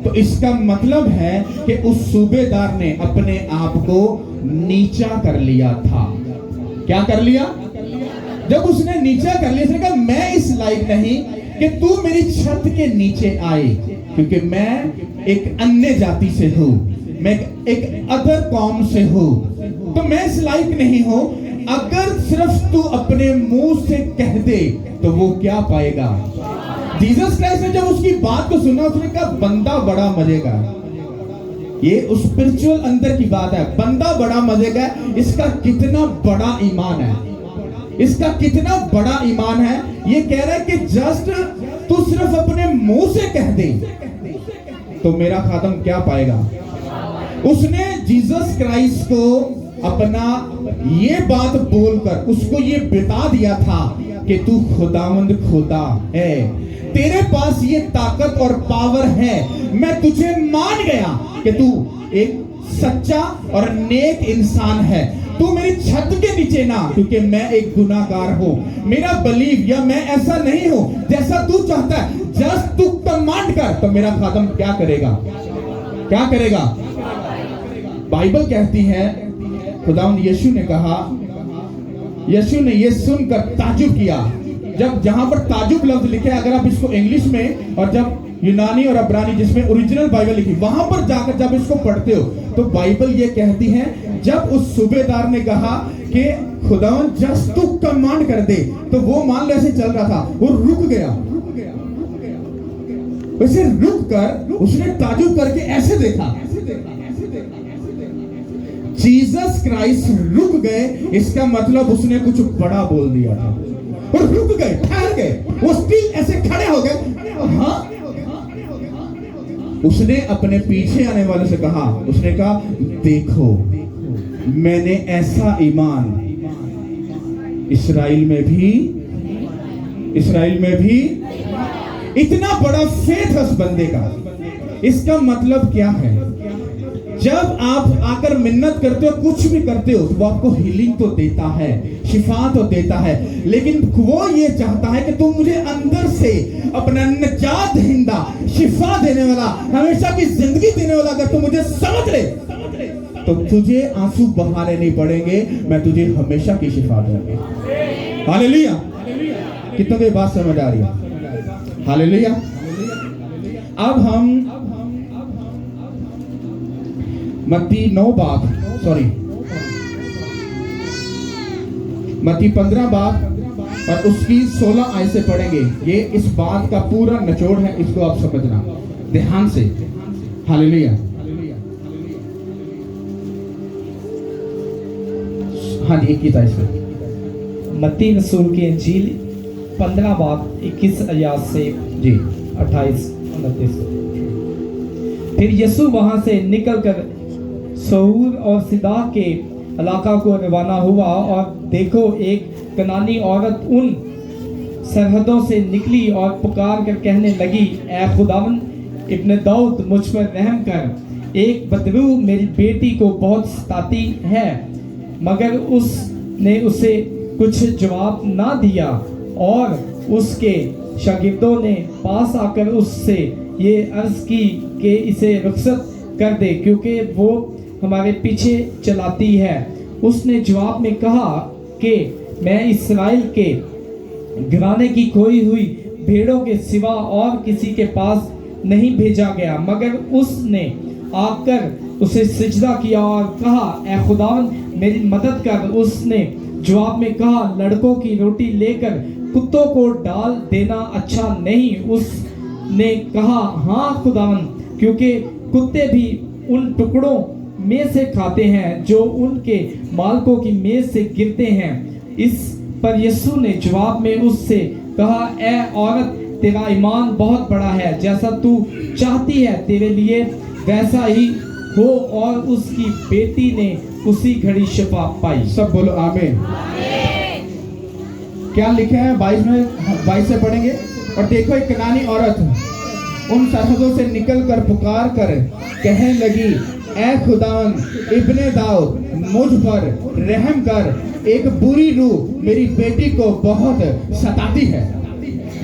तो इसका मतलब है कि उस सूबेदार ने अपने आप को नीचा कर लिया था। क्या कर लिया? जब उसने नीचा कर लिया, उसने कहा, मैं इस लायक नहीं कि तू मेरी छत के नीचे आए, क्योंकि मैं एक अन्य जाति से हूं, मैं एक अदर कौम से हूं, तो मैं इस लायक नहीं हूं। अगर सिर्फ तू अपने मुंह से कह दे तो वो क्या पाएगा? जीसस क्राइस्ट ने जब उसकी बात को सुना, उसने कहा, बंदा बड़ा मजे का। ये उस स्पिरिचुअल अंदर की बात है। बंदा बड़ा मजे का, इसका कितना बड़ा ईमान है, इसका कितना बड़ा ईमान है। ये कह रहा है कि जस्ट तू सिर्फ अपने मुंह से कह दे तो मेरा खादम क्या पाएगा? उसने जीसस क्राइस्ट को अपना ये बात बोलकर उसको ये बता दिया था कि तू खुदावंद खुदा है, तेरे पास ये ताकत और पावर है। मैं तुझे मान गया कि तू एक सच्चा और नेक इंसान है। तू मेरी छत के नीचे ना, क्योंकि मैं एक गुनाहगार हूं। मेरा बिलीव या मैं ऐसा नहीं हूं जैसा तू चाहता है। जस्ट तू कमांड कर तो मेरा खादम क्या करेगा? क्या करेगा? बाइबल कहती है, खुदावंद यीशु ने कहा, यीशु ने ये सुनकर ताजुब किया। जब जहां पर ताजुब लफ्ज लिखे, अगर आप इसको इंग्लिश में और जब यूनानी और अब्रानी जिसमें ओरिजिनल बाइबल लिखी, वहां पर जाकर जब इसको पढ़ते हो तो बाइबल ये कहती है, जब उस सूबेदार ने कहा कि खुदावन जस्ट तू कमांड कर दे, तो वो मान लो ऐसे चल रहा था, वो रुक गया। वैसे रुक कर उसने ताजुब करके ऐसे देखा। जीसस क्राइस्ट रुक गए, इसका मतलब उसने कुछ बड़ा बोल दिया था। और रुक गए, ठहर गए, वो स्टिल ऐसे खड़े हो गए। हाँ, उसने अपने पीछे आने वाले से कहा, उसने कहा, देखो मैंने ऐसा ईमान इस्राएल में भी इतना बड़ा फेथ उस बंदे का। इसका मतलब क्या है? जब आप आकर मिन्नत करते हो, कुछ भी करते हो, तो वो आपको हीलिंग तो देता है, शिफा तो देता है, लेकिन वो ये चाहता है कि तुम मुझे अंदर से अपना निजात दहिंदा, शिफा देने वाला, हमेशा की जिंदगी देने वाला अगर तुम मुझे समझ ले, तो तुझे आंसू बहाने नहीं पड़ेंगे, मैं तुझे हमेशा की शिफा दूंगा। हालेलुया। कितनों की बात समझ आ रही है? हालेलुया। अब हम मत्ती 15 बाब और उसकी 16 आयत से पढ़ेंगे। ये इस बात का पूरा निचोड़ है, इसको आप समझना ध्यान से। हालेलुया। हाँ जी, 21 आयत से। मत्ती रसूल की इंजील 15 बाब 21 आयत से जी 28-29। फिर यीशु वहां से निकलकर सऊर और सिदा के इलाका को रवाना हुआ, और देखो एक कनानी औरत उन सरहदों से निकली और पुकार कर कहने लगी, ऐ खुदावंद इब्न दाऊद, मुझ पर रहम कर, एक बदबू मेरी बेटी को बहुत सताती है। मगर उसने उसे कुछ जवाब ना दिया, और उसके शागिर्दों ने पास आकर उससे ये अर्ज की कि इसे रुखसत कर दे, क्योंकि वो हमारे पीछे चलाती है। उसने जवाब में कहा कि मैं इस्राएल के घराने की खोई हुई भेड़ों के सिवा और किसी के पास नहीं भेजा गया। मगर उसने आकर उसे सिजदा किया और कहा, ऐ खुदावंद मेरी मदद कर। उसने जवाब में कहा, लड़कों की रोटी लेकर कुत्तों को डाल देना अच्छा नहीं। उसने कहा, हाँ खुदावंद, क्योंकि कुत्ते भी उन टुकड़ों में से खाते हैं जो उनके मालकों की मेज से गिरते हैं। इस पर यीशु ने जवाब में उससे कहा, ऐ औरत, तेरा ईमान बहुत बड़ा है, जैसा तू चाहती है तेरे लिए वैसा ही हो। और उसकी बेटी ने उसी घड़ी शिफा पाई। सब बोलो आमीन। क्या लिखा है 22 से पढ़ेंगे। और देखो एक कनानी औरत उन सरहदों से निकलकर पुकार कर कहने लगी, ऐ खुदावंद इब्ने दाऊद, मुझ पर रहम कर, एक बुरी रूह मेरी बेटी को बहुत सताती है।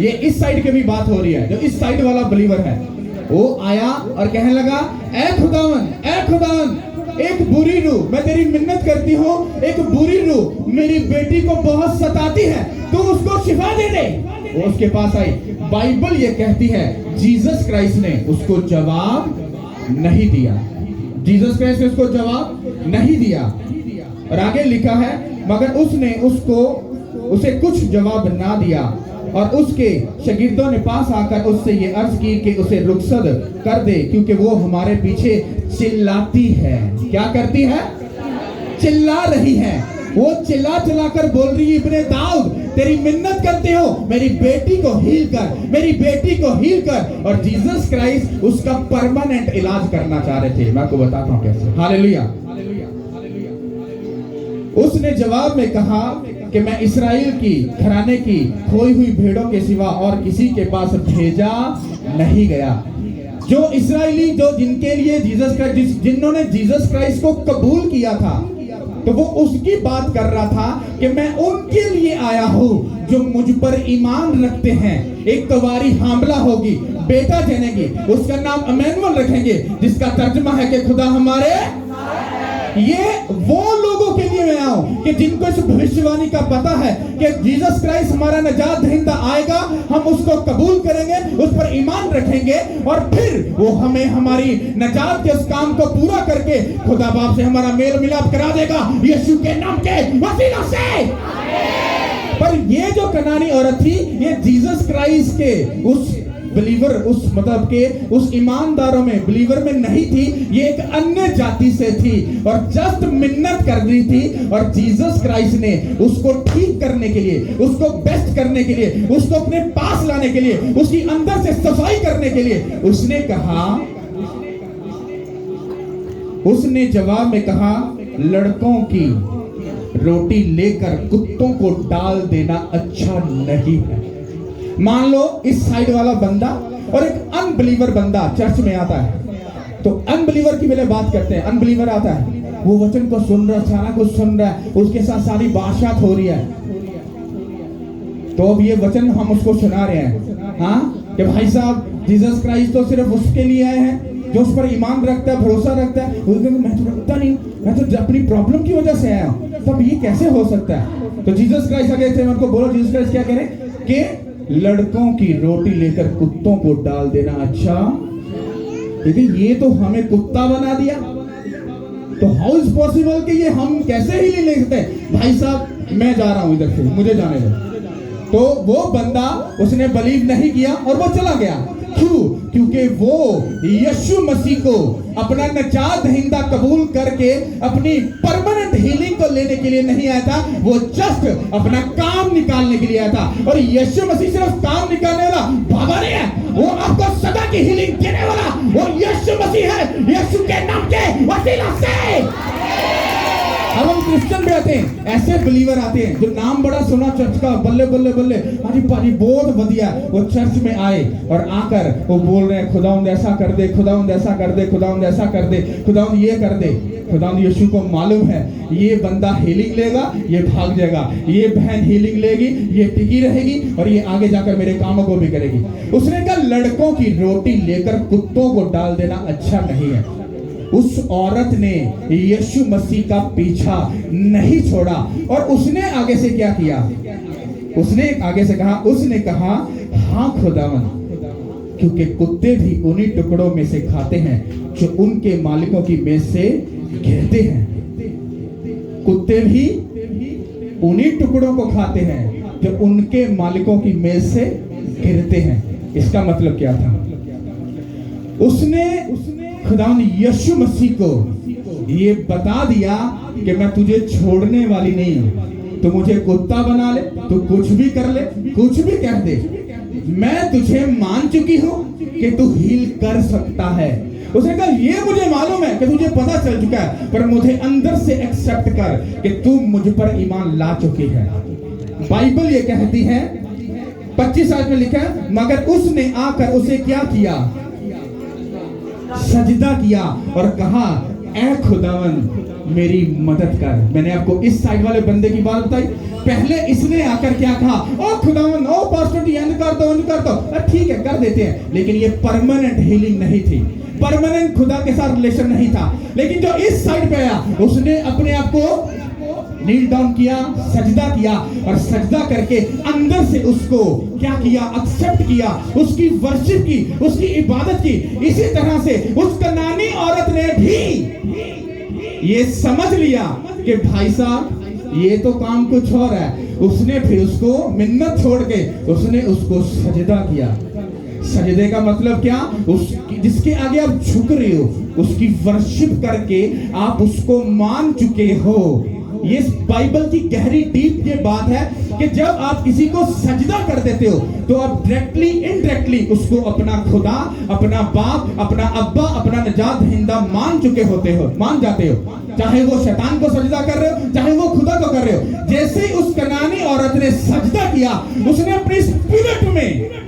ये इस साइड की भी बात हो रही है, जो इस साइड वाला बिलीवर है वो आया और कहने लगा, ऐ खुदावंद एक बुरी रूह, मैं तेरी मिन्नत करती हूँ, एक बुरी रूह मेरी बेटी को बहुत सताती है, तू उसको शिफा दे दे। वो उसके पास आई। बाइबल ये कहती है जीसस क्राइस्ट ने उसको जवाब नहीं दिया। जीसस क्राइस्ट ने उसको जवाब नहीं दिया। और आगे लिखा है, मगर उसने उसे कुछ जवाब ना दिया, और उसके शागिर्दों ने पास आकर उससे ये अर्ज की कि उसे रुखसत कर दे, क्योंकि वो हमारे पीछे चिल्लाती है। क्या करती है? चिल्ला रही है। वो चिल्ला कर बोल रही है, इब्ने दाऊद तेरी मिन्नत करते हो, मेरी बेटी को हील कर, मेरी बेटी को हील कर। और जीसस क्राइस्ट उसका परमानेंट इलाज करना चाह रहे थे। मैं आपको बताता हूँ कैसे। हालेलुया। उसने जवाब में कहा कि मैं इस्राएल की घराने की खोई हुई भेड़ों के सिवा और किसी के पास भेजा नहीं गया। जो इस्राएली, जो जिनके लिए जीसस क्राइस्ट, जिन्होंने जीसस क्राइस्ट को कबूल किया था, तो वो उसकी बात कर रहा था कि मैं उनके लिए आया हूँ जो मुझ पर ईमान रखते हैं। एक कुंवारी हामला होगी, बेटा जनेगी, उसका नाम इमैनुअल रखेंगे, जिसका तर्जुमा है कि खुदा हमारे। ये वो लोगों के लिए मैं आया हूं कि जिनको इस भविष्यवाणी का पता है कि जीसस क्राइस्ट हमारा निजात दहिंदा आएगा, हम उसको कबूल करेंगे, उस पर ईमान रखेंगे, और फिर वो हमें हमारी निजात के उस काम को पूरा करके खुदा बाप से हमारा मेल मिलाप करा देगा यीशु के नाम के वसीला से। पर ये जो कनानी औरत थी, ये जीसस क्राइस्ट के उस बिलीवर, उस मतलब के उस ईमानदारों में, बिलीवर में नहीं थी। ये एक अन्य जाति से थी और जस्ट मिन्नत कर रही थी। और जीसस क्राइस्ट ने उसको ठीक करने के लिए, उसको बेस्ट करने के लिए, उसको अपने पास लाने के लिए, उसकी अंदर से सफाई करने के लिए उसने कहा, उसने जवाब में कहा, लड़कों की रोटी लेकर कुत्तों को डाल देना अच्छा नहीं है। मान लो इस साइड वाला बंदा और एक अनबिलीवर बंदा चर्च में आता है, तो अनबिलीवर की पहले बात करते हैं। अनबिलीवर आता है, वो वचन को सुन रहा है, सारा कुछ सुन रहा है, उसके साथ सारी बातचीत हो रही है। तो अब ये वचन हम उसको सुना रहे हैं, हाँ, कि भाई साहब जीसस क्राइस्ट तो सिर्फ उसके लिए आए हैं जो उस पर ईमान रखता है, भरोसा रखता है। मैं तो रखता नहीं, मैं तो अपनी प्रॉब्लम की वजह से आया हूँ, तब ये कैसे हो सकता है? तो जीसस क्राइस्ट आगे थे, उनको बोलो जीसस क्राइस्ट क्या कह रहे कि लड़कों की रोटी लेकर कुत्तों को डाल देना अच्छा, देखिए ये तो हमें कुत्ता बना दिया। तो हाउ इज पॉसिबल कि ये हम कैसे ही नहीं ले सकते? भाई साहब मैं जा रहा हूं इधर से, मुझे जाने दो। तो वो बंदा उसने बिलीव नहीं किया और वो चला गया। क्यों? क्योंकि वो यीशु मसीह को अपना नजात दहिंदा कबूल करके अपनी परमानेंट हीलिंग को लेने के लिए नहीं आया था, वो जस्ट अपना काम निकालने के लिए आया था। और यीशु मसीह सिर्फ काम निकालने वाला बाबा नहीं है, वो आपको सदा की हीलिंग देने वाला वो यीशु मसीह है। यीशु के नाम के वसीला से अब हम क्रिश्चियन भी आते हैं, ऐसे बिलीवर आते हैं जो नाम बड़ा सुना चर्च का, बल्ले बल्ले बल्ले, अरे पाजी बहुत बढ़िया। वो चर्च में आए और आकर वो बोल रहे हैं खुदावंद ऐसा कर दे, खुदावंद ऐसा कर दे, खुदावंद ऐसा कर दे, खुदावंद ये कर दे। खुदावंद यीशु को मालूम है ये बंदा हीलिंग लेगा, ये भाग जाएगा, ये बहन हीलिंग लेगी, ये टिकी रहेगी और ये आगे जाकर मेरे कामों को भी करेगी। उसने कहा लड़कों की रोटी लेकर कुत्तों को डाल देना अच्छा नहीं है। उस औरत ने यीशु मसीह का पीछा नहीं छोड़ा और उसने आगे से क्या किया? उसने आगे से कहा, उसने कहा हाँ खुदावन, क्योंकि कुत्ते भी उन्हीं टुकड़ों में से खाते हैं जो उनके मालिकों की मेज से गिरते हैं। कुत्ते भी उन्हीं टुकड़ों को खाते हैं जो उनके मालिकों की मेज से गिरते हैं। इसका मतलब क्या था? उसने खुदावंद यीशु मसीह को ये बता दिया कि मैं तुझे छोड़ने वाली नहीं हूं। तू मुझे कुत्ता बना ले, तू कुछ भी कर ले, कुछ भी कह दे, मैं तुझे मान चुकी हूं कि तू हील कर सकता है। उसने कहा ये मुझे मालूम है कि तुझे पता चल चुका है, पर मुझे अंदर से एक्सेप्ट कर कि तू मुझ पर ईमान ला चुकी है। बाइबल ये कहती है 25 आयत में लिखा है, मगर उसने आकर उसे क्या किया? सजदा किया और कहा ऐ खुदावन मेरी मदद कर। मैंने आपको इस साइड वाले बंदे की बात बताई। पहले इसने आकर क्या कहा? ओ खुदावन, ओ पास्टर जी एंड कर दो, ठीक है कर देते हैं, लेकिन ये परमानेंट हीलिंग नहीं थी, परमानेंट खुदा के साथ रिलेशन नहीं था। लेकिन जो इस साइड पे आया उसने अपने आप को नील डाउन किया, सजदा किया और सजदा करके अंदर से उसको क्या किया? एक्सेप्ट किया, उसकी वर्शिप की, उसकी इबादत की। इसी तरह से उस कनानी औरत ने भी ये समझ लिया कि भाई साहब ये तो काम कुछ और है। उसने फिर उसको मिन्नत छोड़ के उसने उसको सजदा किया। सजदे का मतलब क्या? उस जिसके आगे आप झुक रहे हो उसकी वर्शिप करके आप उसको मान चुके हो। ये बाइबल की गहरी डीप ये बात है कि जब आप किसी को सजदा कर देते हो तो आप डायरेक्टली इनडायरेक्टली उसको अपना खुदा, अपना बाप, अपना अब्बा, अपना नजात दहिंदा मान चुके होते हो, मान जाते हो। चाहे वो शैतान को सजदा कर रहे हो, चाहे वो खुदा को कर रहे हो। जैसे ही उस कनानी औरत ने सजदा किया, उसने अपनी स्पिरिट में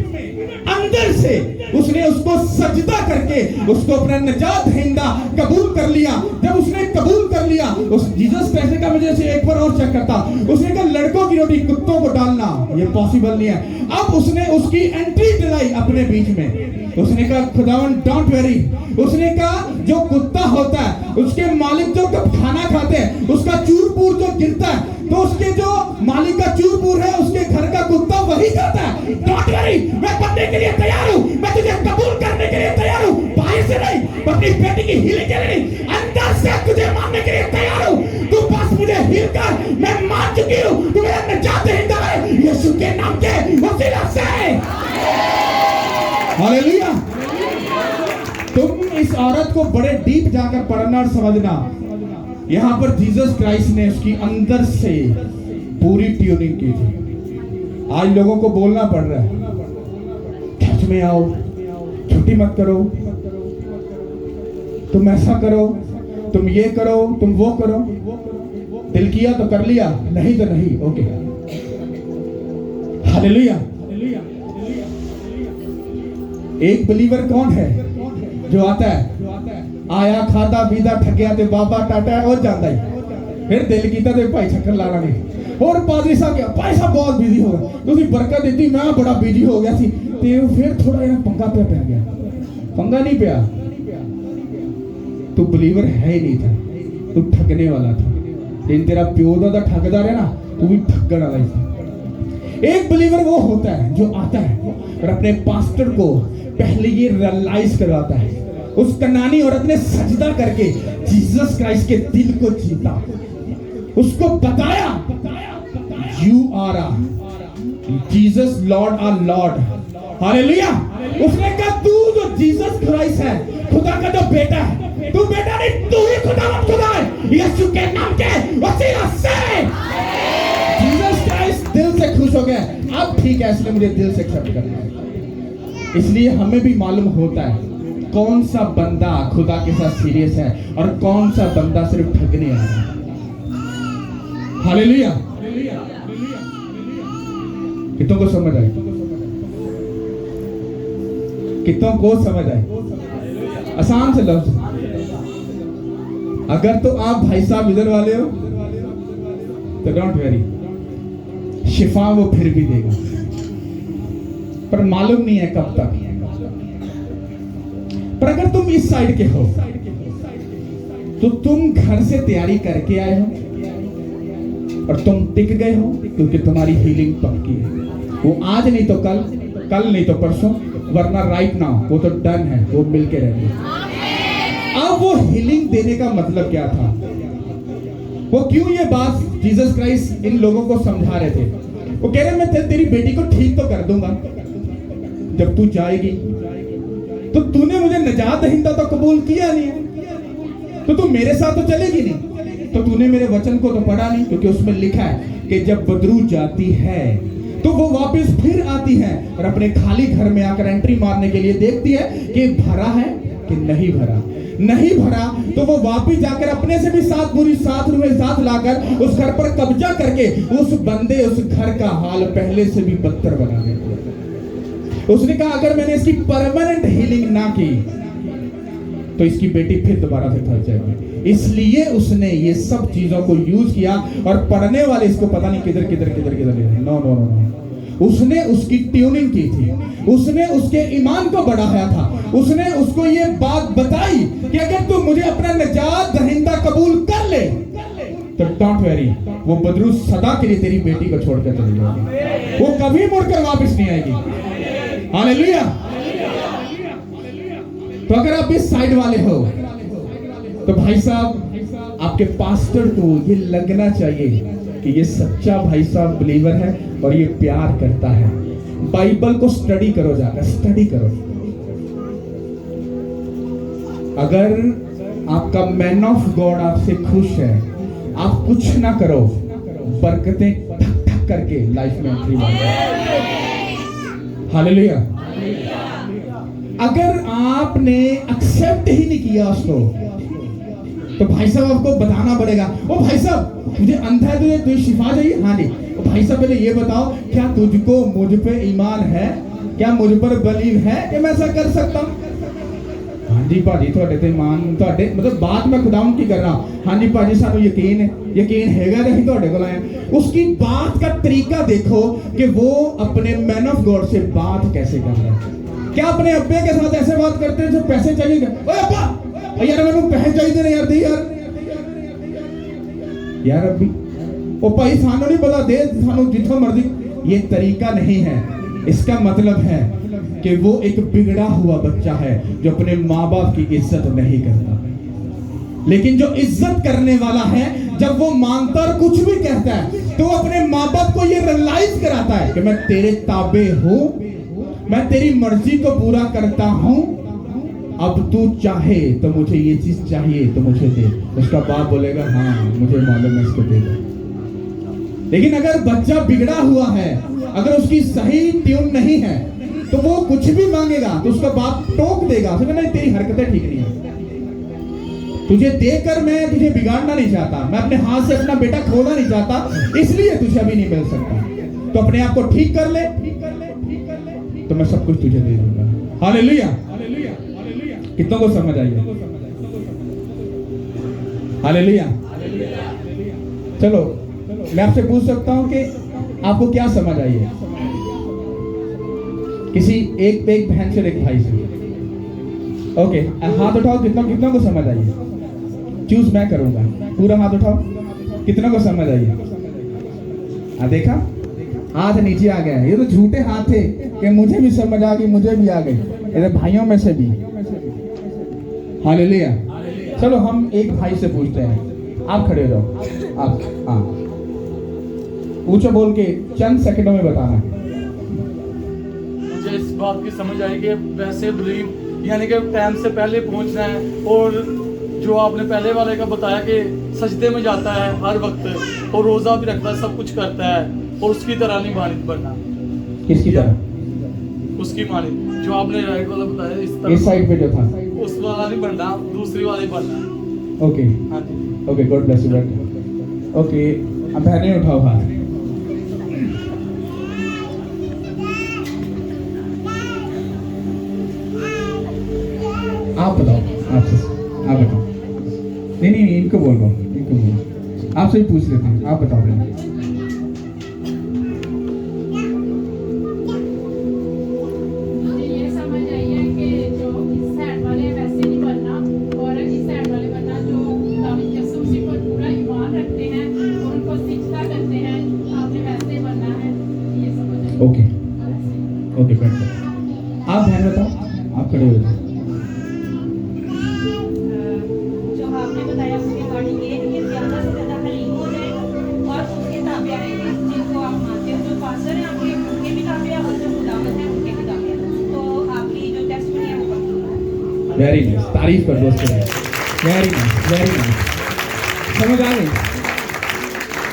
अंदर से उसने उसको सजदा करके उसको अपना नजात दहिंदा कबूल कर लिया। जब उसने कबूल कर लिया, उस जीसस कैसे का मुझे से एक बार और चेक करता, उसने कहा लड़कों की रोटी कुत्तों को डालना ये पॉसिबल नहीं है। अब उसने उसकी एंट्री दिलाई अपने बीच में। उसने कहा खुदावन डोंट वरी। उसने कहा जो कुत्ता होता है उसके मालिक जो कब खाना खाते हैं उसका चूरपूर जो गिरता है तो उसके जो मालिक का चूरपूर है उसके घर का कुत्ता वही खाता है। डोंट वरी, मैं करने के लिए तैयार हूं, मैं तुझे कबूल करने के लिए तैयार हूं, बाहर से नहीं, अपनी बेटी की हीलिंग के लिए नहीं, अंदर से तुझे मानने के लिए तैयार हूं। तू बस मुझे हील कर, मैं मान चुकी हूं, तू मेरा नजात दहिंदा है यीशु के नाम के वसीला से। हालेलुया। तुम इस औरत को बड़े डीप जाकर पढ़ना और समझना। यहां पर जीसस क्राइस्ट ने उसकी अंदर से पूरी ट्यूनिंग की थी। आज लोगों को बोलना पड़ रहा है चर्च में आओ, छुट्टी मत करो, तुम ऐसा करो, तुम ये करो, तुम वो करो। दिल किया तो कर लिया, नहीं तो नहीं। ओके, एक बिलीवर कौन है जो आता है, आया खादा पीदा ठगया ते बाबा टाटा और जाता ही, फिर दिल कीता ते भाई चक्कर लाना नहीं। और पादरी साहब क्या भाई साहब बहुत बिजी हो गए, तुसी बरकत दी, मैं बड़ा बिजी हो गया सी, ते फिर थोड़ा यार पंगा पे पै गया। पंगा नहीं पिया, तू बिलीवर है ही नहीं था, तू ठगने वाला था। लेकिन तेरा प्यो दा ठगदा रहा ना, तू भी ठगण वाला ही था। एक बिलीवर वो होता है जो आता है और अपने पास्टर को पहले ये रियलाइज करवाता है, उस कनानी औरत ने सजदा करके जीसस क्राइस्ट के दिल को जीता, उसको बताया you are Jesus Lord our Lord, hallelujah. उसने कहा तू जो जीसस क्राइस्ट है, खुदा का जो बेटा है, तू बेटा नहीं, तू ही खुदा है, यीशु के नाम के वसीला से। जीसस क्राइस्ट दिल से खुश हो गया, अब ठीक है, इसलिए मुझे दिल से एक्सेप्ट करना है। इसलिए हमें भी मालूम होता है कौन सा बंदा खुदा के साथ सीरियस है और कौन सा बंदा सिर्फ ठगने आ रहा है। हालेलुया। कितनों को समझ आई? कितनों को समझ आई? आसान से लफ्ज। अगर तो आप भाई साहब इधर वाले हो तो डोंट वेरी, शिफा वो फिर भी देगा, पर मालूम नहीं है कब तक। पर अगर तुम इस साइड के हो तो तुम घर से तैयारी करके आए हो और तुम टिक गए हो, क्योंकि तुम्हारी हीलिंग पक्की है। वो आज नहीं तो कल, कल नहीं तो परसों, वरना राइट नाउ वो तो डन है, वो मिलके रहेंगे। अब वो हीलिंग देने का मतलब क्या था? वो क्यों ये बात जीसस क्राइस्ट इन लोगों को समझा रहे थे? वो कह रहे मैं तेरी बेटी को ठीक तो कर दूंगा, जब तू जाएगी तो तूने मुझे निजात दहिंदा तो कबूल किया नहीं, तो तू मेरे साथ तो चलेगी नहीं, तो तूने मेरे वचन को तो पढ़ा नहीं, क्योंकि उसमें लिखा है कि जब बदरू जाती है तो वो वापस फिर आती है और अपने खाली घर में आकर एंट्री मारने के लिए देखती है कि भरा है कि नहीं भरा। नहीं भरा तो वो वापस जाकर अपने से भी 7 बुरी 7 रुपए साथ लाकर उस घर पर कब्जा करके उस बंदे उस घर का हाल पहले से भी बदतर बना देती। उसने कहा अगर मैंने इसकी परमानेंट हीलिंग ना की तो इसकी बेटी फिर दोबारा से फंस जाएगी। इसलिए उसने ये सब चीजों को यूज किया और पढ़ने वाले इसको पता नहीं किधर किधर किधर किधर नो नो नो नो, उसने उसकी ट्यूनिंग की थी, उसने उसके ईमान को बढ़ाया था, उसने उसको ये बात बताई कि अगर तू मुझे अपना निजात दहिंदा कबूल कर ले तो डोंट वेरी, वो बदरू सदा के लिए तेरी बेटी को छोड़कर चली जाएगी, वो कभी मुड़कर वापस नहीं आएगी। हालेलुया। तो अगर आप इस साइड वाले हो तो भाई साहब आपके पास्टर को ये लगना चाहिए कि ये सच्चा भाई साहब बिलीवर है और ये प्यार करता है। बाइबल को स्टडी करो, जाकर स्टडी करो। अगर आपका मैन ऑफ गॉड आपसे खुश है, आप कुछ ना करो, बरकतें ठक ठक करके लाइफ में एंट्री मारो। हालेलुया। अगर आपने एक्सेप्ट ही नहीं किया उसको तो भाई साहब आपको बताना पड़ेगा, ओ भाई साहब मुझे अंधा है, तुझे शिफा चाहिए? हाँ जी। भाई साहब पहले ये बताओ, क्या तुझको मुझ पे ईमान है, क्या मुझ पर बिलीव है कि मैं ऐसा कर सकता हूँ? हाँ जी भाजी थोड़े ते ईमान थोड़े मतलब बात मैं खुदाम की कर रहा हूँ। हाँ जी भाजी सानू यकीन है, यकीन हैगा तो ही थोड़े को आए। उसकी बात का तरीका देखो कि वो अपने मैन ऑफ गॉड से बात कैसे कर रहा है। क्या अपने अब्बे के साथ ऐसे बात करते हैं जो पैसे चाहिए? ओए अब्बा यार मैंने पैसे चाहिए ने यार, दे यार अभी ओ भाई सानू नहीं पता, दे सानू जितना मर्जी। ये तरीका नहीं है। इसका मतलब है कि वो एक बिगड़ा हुआ बच्चा है जो अपने माँ बाप की इज्जत नहीं करता। लेकिन जो इज्जत करने वाला है, जब वो मांगता और कुछ भी कहता है तो वो अपने माँ बाप को ये रियलाइज कराता है कि मैं तेरे ताबे हूं, मैं तेरी मर्जी को पूरा करता हूं, अब तू चाहे तो मुझे ये चीज चाहिए तो मुझे दे। उसका बाप बोलेगा हाँ मुझे मालूम है, इसको दे दो। लेकिन अगर बच्चा बिगड़ा हुआ है, अगर उसकी सही ट्यून नहीं है तो वो कुछ भी मांगेगा तो उसका बाप टोक देगा, उसको नहीं तेरी हरकतें ठीक नहीं है, तुझे देकर मैं तुझे बिगाड़ना नहीं चाहता, मैं अपने हाथ से अपना बेटा खोना नहीं चाहता, इसलिए तुझे अभी नहीं मिल सकता। तो अपने आप को ठीक कर ले तो मैं सब कुछ तुझे दे दूंगा। हालेलुया। कितनों को समझ आई है? हालेलुया। चलो मैं आपसे पूछ सकता हूं कि आपको क्या समझ आई है? किसी एक बहन से, एक भाई से। ओके, हाथ उठाओ। कितना को समझ आई है? चूज मैं करूंगा। पूरा हाथ उठाओ। कितना को समझ आई है? देखा, हाथ नीचे आ गया। ये तो झूठे हाथ थे कि मुझे भी समझ आ गई, मुझे भी आ गई, ये भाइयों में से भी। हालेलुया। चलो हम एक भाई से पूछते हैं। आप खड़े हो जाओ। आप हाँ, ऊंचा बोल के चंद सेकंडों में बताना। मुझे इस बात की समझ आई कि वैसे बिलीव यानी कि टाइम से पहले पहुंचना है, और जो आपने पहले वाले का बताया कि सजदे में जाता है हर वक्त, और रोज़ा भी रखता है, सब कुछ करता है, और उसकी तरह नहीं मानित बनना। किसकी तरह? उसकी मानित, जो आपने राइट वाला बताया इस तरह, इस साइड पे जो था, उस वाला नहीं बनना, दूसरी वाली बनना। ओके हाँ जी। Okay, God bless you. Okay, अब बहनें उठाओ हाथ। आप बताओ, आप बताओ। नहीं, इनको बोल रहा हूँ, इनको बोल। आपसे ही पूछ लेते हैं, आप बताओ। मुझे ये समझ आई है कि जो इस साइड वाले वैसे नहीं बनना, और इस साइड वाले बनना जो दाऊद यसू मसीह पर पूरा ईमान रखते हैं और उनको सिजदा करते हैं, आपने वैसे बनना है। ये समझ आई। ओके ओके, बैठ जाओ। आप बहन बताओ, आप खड़े हो जाओ। जो आपने बताया उसके अकॉर्डिंग ये है कि ज़्यादा से ज़्यादा हलीम हो जाए और उसके ताबे रहेंगे जिनको आप मानते हो। जो पास्टर हैं आपके, उनके भी ताबे हैं, और जो खुदावंद हैं उनके भी ताबे हैं। तो आपकी जो टेस्टमनी है वो पक्की है। वेरी नाइस, तारीफ कर दोस्तों। Very nice, very nice. समझ आ गई?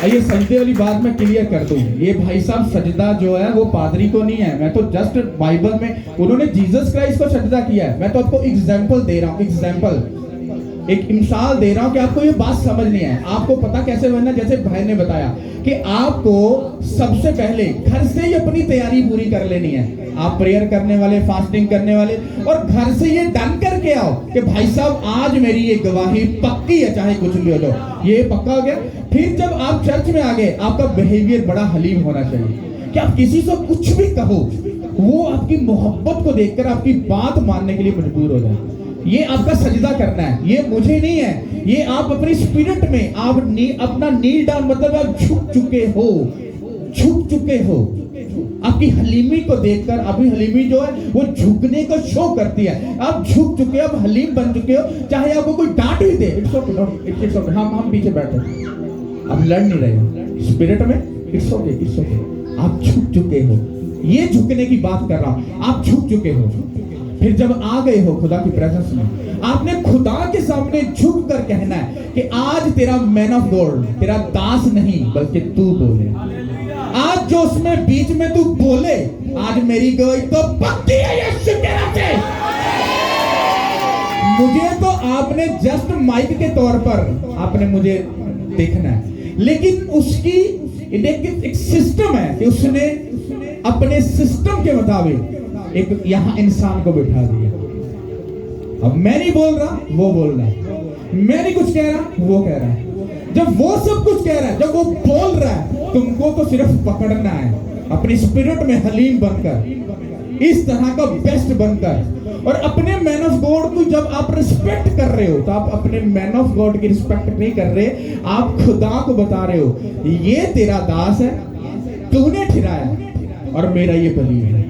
ये सजदे वाली बात मैं क्लियर कर दूं। ये भाई साहब सजदा जो है वो पादरी को नहीं है। मैं तो जस्ट बाइबल में उन्होंने जीसस क्राइस्ट को सजदा किया है। मैं तो आपको एग्जाम्पल दे रहा हूँ, एग्जाम्पल, एक मिसाल दे रहा हूं कि आपको ये बात समझनी है। आपको पता कैसे बनना, जैसे भाई ने बताया कि आपको सबसे पहले घर से ही अपनी तैयारी पूरी कर लेनी है। आप प्रेयर करने वाले, फास्टिंग करने वाले, और घर से ये डन करके आओ कि भाई साहब आज मेरी ये गवाही पक्की है, चाहे कुछ भी हो जाओ। ये पक्का हो गया। फिर जब आप चर्च में आ गए, आपका बिहेवियर बड़ा हलीम होना चाहिए कि आप किसी से कुछ भी कहो, वो आपकी मोहब्बत को देखकर आपकी बात मानने के लिए मजबूर हो जाए। ये आपका सजदा करना है, ये मुझे नहीं है, ये आप अपनी स्पिरिट में आप अपना नील डाउन, मतलब आप झुक चुके हो, झुक चुके हो। आपकी हलीमी को देखकर, आपकी हलीमी जो है वो झुकने को शो करती है। आप झुक चुके हो, आप हलीम बन चुके हो, चाहे आपको कोई डांट भी दे, इट्स ओके, इट्स ओके। हम पीछे बैठे, आप लड़ नहीं रहे स्पिरिट में, इट्स ओके, इट्स ओके। आप झुक चुके हो, ये झुकने की बात कर रहा हूं। आप झुक चुके हो। फिर जब आ गए हो खुदा की प्रेजेंस में, आपने खुदा के सामने झुक कर कहना है कि आज तेरा मैन ऑफ गॉड, तेरा दास नहीं बल्कि तू बोले। आज जो उसमें बीच में तू बोले, आज मेरी गवाही तो पक्की है यीशु के नाम से। मुझे तो आपने जस्ट माइक के तौर पर आपने मुझे देखना है, लेकिन उसकी एक सिस्टम है कि उसने अपने सिस्टम के मुताबिक एक यहां इंसान को बिठा दिया। अब मैं नहीं बोल रहा, वो बोल रहा है। मैं नहीं कुछ कह रहा, वो कह रहा है। जब वो सब कुछ कह रहा है, जब वो बोल रहा है, तुमको तो सिर्फ पकड़ना है अपनी स्पिरिट में हलीम बनकर, इस तरह का बेस्ट बनकर। और अपने मैन ऑफ गॉड को जब आप रिस्पेक्ट कर रहे हो, तो आप अपने मैन ऑफ गॉड की रिस्पेक्ट नहीं कर रहे, आप खुदा को बता रहे हो ये तेरा दास है, तूने ठहराया, और मेरा ये बलीव है,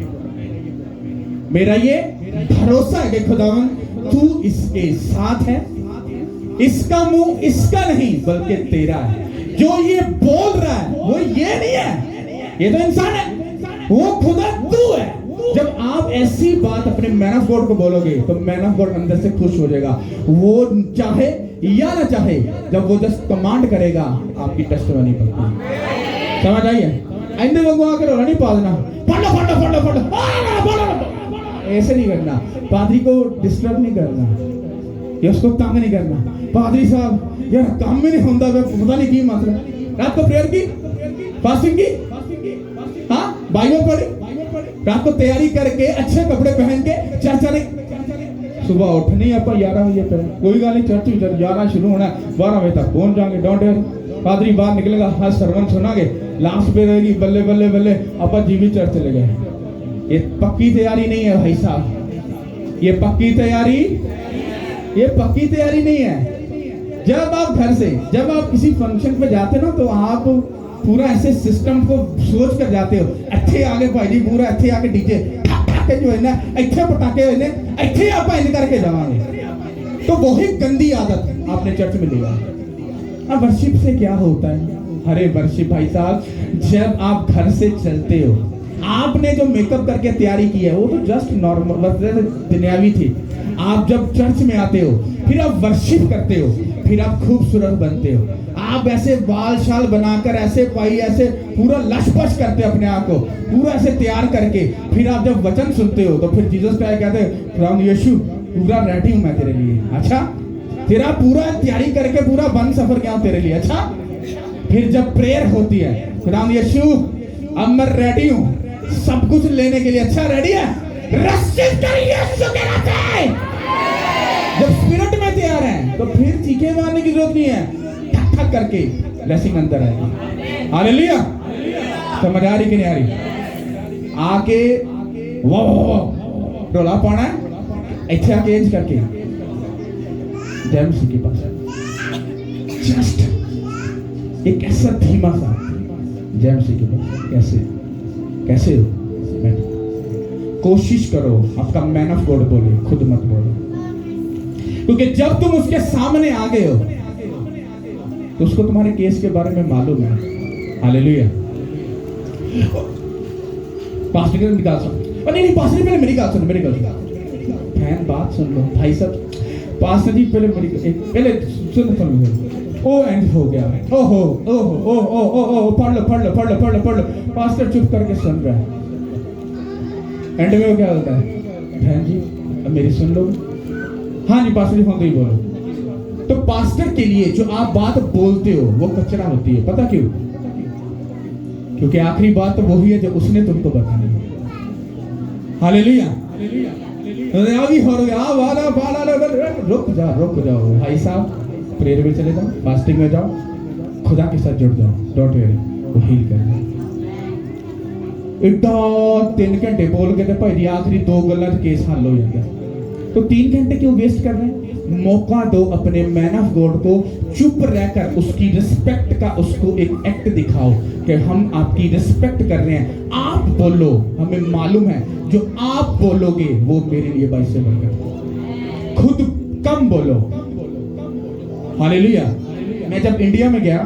मेरा ये भरोसा है कि खुदावन तू इसके साथ है, इसका मुंह इसका नहीं बल्कि तेरा है। जो ये बोल रहा है वो ये नहीं है, ये तो इंसान है, वो खुदा तू है। जब आप ऐसी बात अपने मैन ऑफ गॉड को बोलोगे तो मैन ऑफ गॉड अंदर से खुश हो जाएगा। वो चाहे या ना चाहे, जब वो जस्ट कमांड करेगा आपकी टेस्टिमनी पड़ती। समझ आइए? आइंदे लोगों आकर रोला नहीं पालना, फटो फटो फटो फटो, ऐसे नहीं करना। पादरी को डिस्टर्ब नहीं करना या उसको तंग नहीं करना। पादरी साहब यार काम में नहीं होता, पता नहीं की मतलब। रात को प्रेयर की, फास्टिंग की, हाँ बाइबल पढ़ी, रात को तैयारी करके अच्छे कपड़े पहन के चर्च आने, सुबह उठनी आप 11 बजे पे, कोई गल नहीं, चर्च 11 शुरू होना, 12 बजे तक पहुंच जाएंगे। डोंट वरी, पादरी बाहर निकलेगा, हाँ सरवन सुनागे, लास्ट पे रहेगी बल्ले बल्ले बल्ले आप जीवी चर्च चले गए। ये पक्की तैयारी नहीं है भाई साहब, ये पक्की तैयारी नहीं है। जब आप घर से, जब आप किसी फंक्शन पे जाते हो ना, तो आप पूरा ऐसे सिस्टम को सोच कर जाते हो, अच्छे आगे भाई जी, पूरा अच्छे आगे डीजे के जो है ना, अच्छे पटाखे है ना, अच्छे आप इन करके जावांगे। तो वही गंदी आदत आपने चर्च में लिया। अब वर्शिप से क्या होता है? अरे वर्शिप भाई साहब, जब आप घर से चलते हो, आपने जो मेकअप करके तैयारी की है वो तो जस्ट नॉर्मल दुनियावी थी। आप जब चर्च में आते हो, फिर आप वर्शिप करते हो, फिर आप खूबसूरत बनते हो। आप ऐसे बाल शाल बनाकर, ऐसे पाई, ऐसे पूरा लशपश करते हो अपने आप को, पूरा ऐसे तैयार करके। फिर आप जब वचन सुनते हो तो फिर जीसस क्या कहते हैं? प्रभु यीशु, पूरा रेडी हूं मैं तेरे लिए। अच्छा, तेरा पूरा तैयारी करके पूरा बन सफर गया तेरे लिए। अच्छा, फिर जब प्रेयर होती है, प्रभु यीशु अब मैं रेडी हूं सब कुछ लेने के लिए। अच्छा, रेडी है? रिसीव कर यीशु के नाम से। जब स्पिरिट में तैयार है तो फिर चीखे मारने की जरूरत नहीं है, ठक ठक करके ब्लेसिंग अंदर आएगी। हालेलुया। समझ आ रही कि नहीं आ रही? आके वाह डोला पाना है, इच्छा चेंज करके जेम्स के पास जस्ट एक ऐसा धीमा सा जेम्स के पास, कैसे हो? मैं कोशिश करो आपका मैन ऑफ गॉड बोले, खुद मत बोलो, क्योंकि जब तुम उसके सामने आ गए हो तो उसको तुम्हारे केस के बारे में मालूम है। हालेलुया। पास्टर ने निकाल सुन, नहीं पास्टर पहले मेरी बात सुन, फैन बात सुन लो भाई साहब। पास्टर जी पहले सुन ओ एंड हो गया, ओहो ओहो ओहो ओहो, पढ़ लो। पास्टर चुप करके सुन रहा है। एंड में वो क्या होता है? बहन जी अब मेरी सुन लो। हाँ जी पास्टर जी, हाँ तो ही बोलो। तो पास्टर के लिए जो आप बात बोलते हो वो कचरा होती है। पता क्यों? क्योंकि आखिरी बात तो वही है जो उसने तुमको बतानी है। हालेलुया। रुक जाओ भाई साहब, प्रेयर में चले जाओ, फास्टिंग में जाओ, खुदा के साथ जुड़ जाओ। डोंट वरी, वो हील कर इतना 3 घंटे बोल के भाई जी आखिरी 2 गल्लां केस हल हो जाता। तो 3 घंटे क्यों वेस्ट कर रहे हैं? मौका दो अपने मैन ऑफ गॉड को, चुप रहकर उसकी रिस्पेक्ट का उसको एक एक्ट दिखाओ कि हम आपकी रिस्पेक्ट कर रहे हैं। आप बोलो, हमें मालूम है जो आप बोलोगे वो मेरे लिए बाइस से बढ़कर। खुद कम बोलो। हालेलुया। मैं जब इंडिया में गया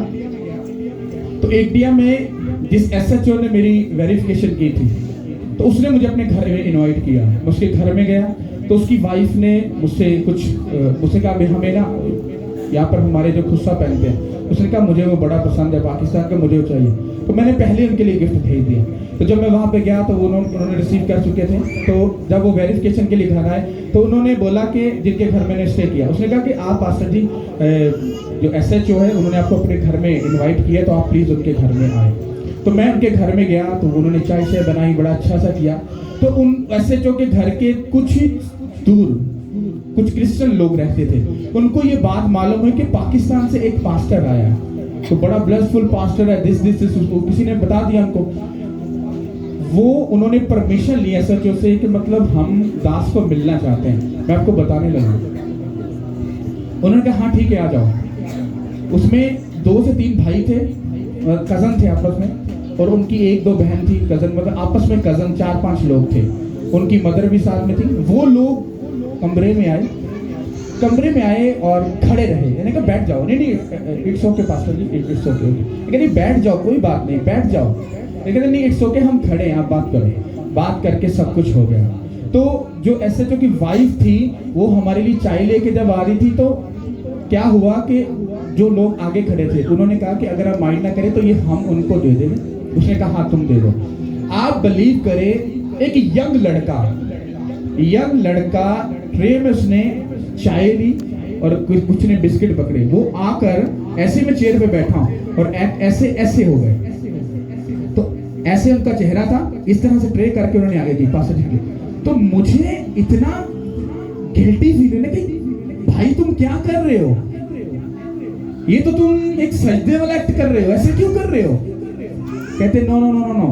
तो इंडिया में जिस एसएचओ ने मेरी वेरिफिकेशन की थी तो उसने मुझे अपने घर में इनवाइट किया। मैं उसके घर में गया तो उसकी वाइफ ने मुझसे कहा हमें ना यहाँ पर हमारे जो खुस्सा पहनते हैं, उसने कहा मुझे वो बड़ा पसंद है, पाकिस्तान का मुझे वो चाहिए। तो मैंने पहले उनके लिए गिफ्ट भेज दिया। तो जब मैं वहाँ पे गया तो उन्होंने रिसीव कर चुके थे। तो जब वो वेरिफिकेशन के लिए घर आए तो उन्होंने बोला कि जिनके घर मैंने स्टे किया, उसने कहा कि आप पास्टर जी जो एसएचओ है उन्होंने आपको अपने घर में इन्वाइट किया, तो आप प्लीज़ उनके घर में आए। तो मैं उनके घर में गया तो उन्होंने चाय से बनाई, बड़ा अच्छा सा किया। तो उन एसएचओ के घर के कुछ ही दूर कुछ क्रिश्चियन लोग रहते थे। उनको ये बात मालूम है कि पाकिस्तान से एक पास्टर आया, तो बड़ा ब्लेसफुल पास्टर है, दिस उसको किसी ने बता दिया उनको। वो उन्होंने परमिशन लिया एसएचओ से कि मतलब हम दास को मिलना चाहते हैं, मैं आपको बताने लगा। उन्होंने कहा हाँ ठीक है आ जाओ। उसमें 2 से 3 भाई थे, कजन थे आपस में, और उनकी 1-2 बहन थी। कजन मतलब आपस में कजन 4-5 लोग थे। उनकी मदर भी साथ में थी। वो लोग कमरे में आए और खड़े रहे। मैंने कहा बैठ जाओ। नहीं it's okay pastor ji, it's okay. नहीं बैठ जाओ, कोई बात नहीं, बैठ जाओ। लेकिन नहीं इट्स ओके, हम खड़े हैं, आप बात करो। बात करके सब कुछ हो गया। तो जो एसएचओ की वाइफ थी वो हमारे लिए चाय लेके जब आ रही थी तो क्या हुआ कि जो लोग आगे खड़े थे उन्होंने कहा कि अगर आप माइंड ना करें तो ये हम उनको दे देंगे। उसने कहा हाँ तुम दे दो। आप बिलीव करें, एक यंग लड़का ट्रे में उसने चाय ली और कुछ ने बिस्किट पकड़े। वो आकर ऐसे में चेयर पे बैठा और ऐसे हो गए। तो ऐसे उनका चेहरा था, इस तरह से प्रे करके उन्होंने आगे की पास के। तो मुझे इतना गिल्टी फील होने कि भाई तुम क्या कर रहे हो, ये तो तुम एक सजदे वाला एक्ट कर रहे हो, ऐसे क्यों कर रहे हो? कहते no no no no no,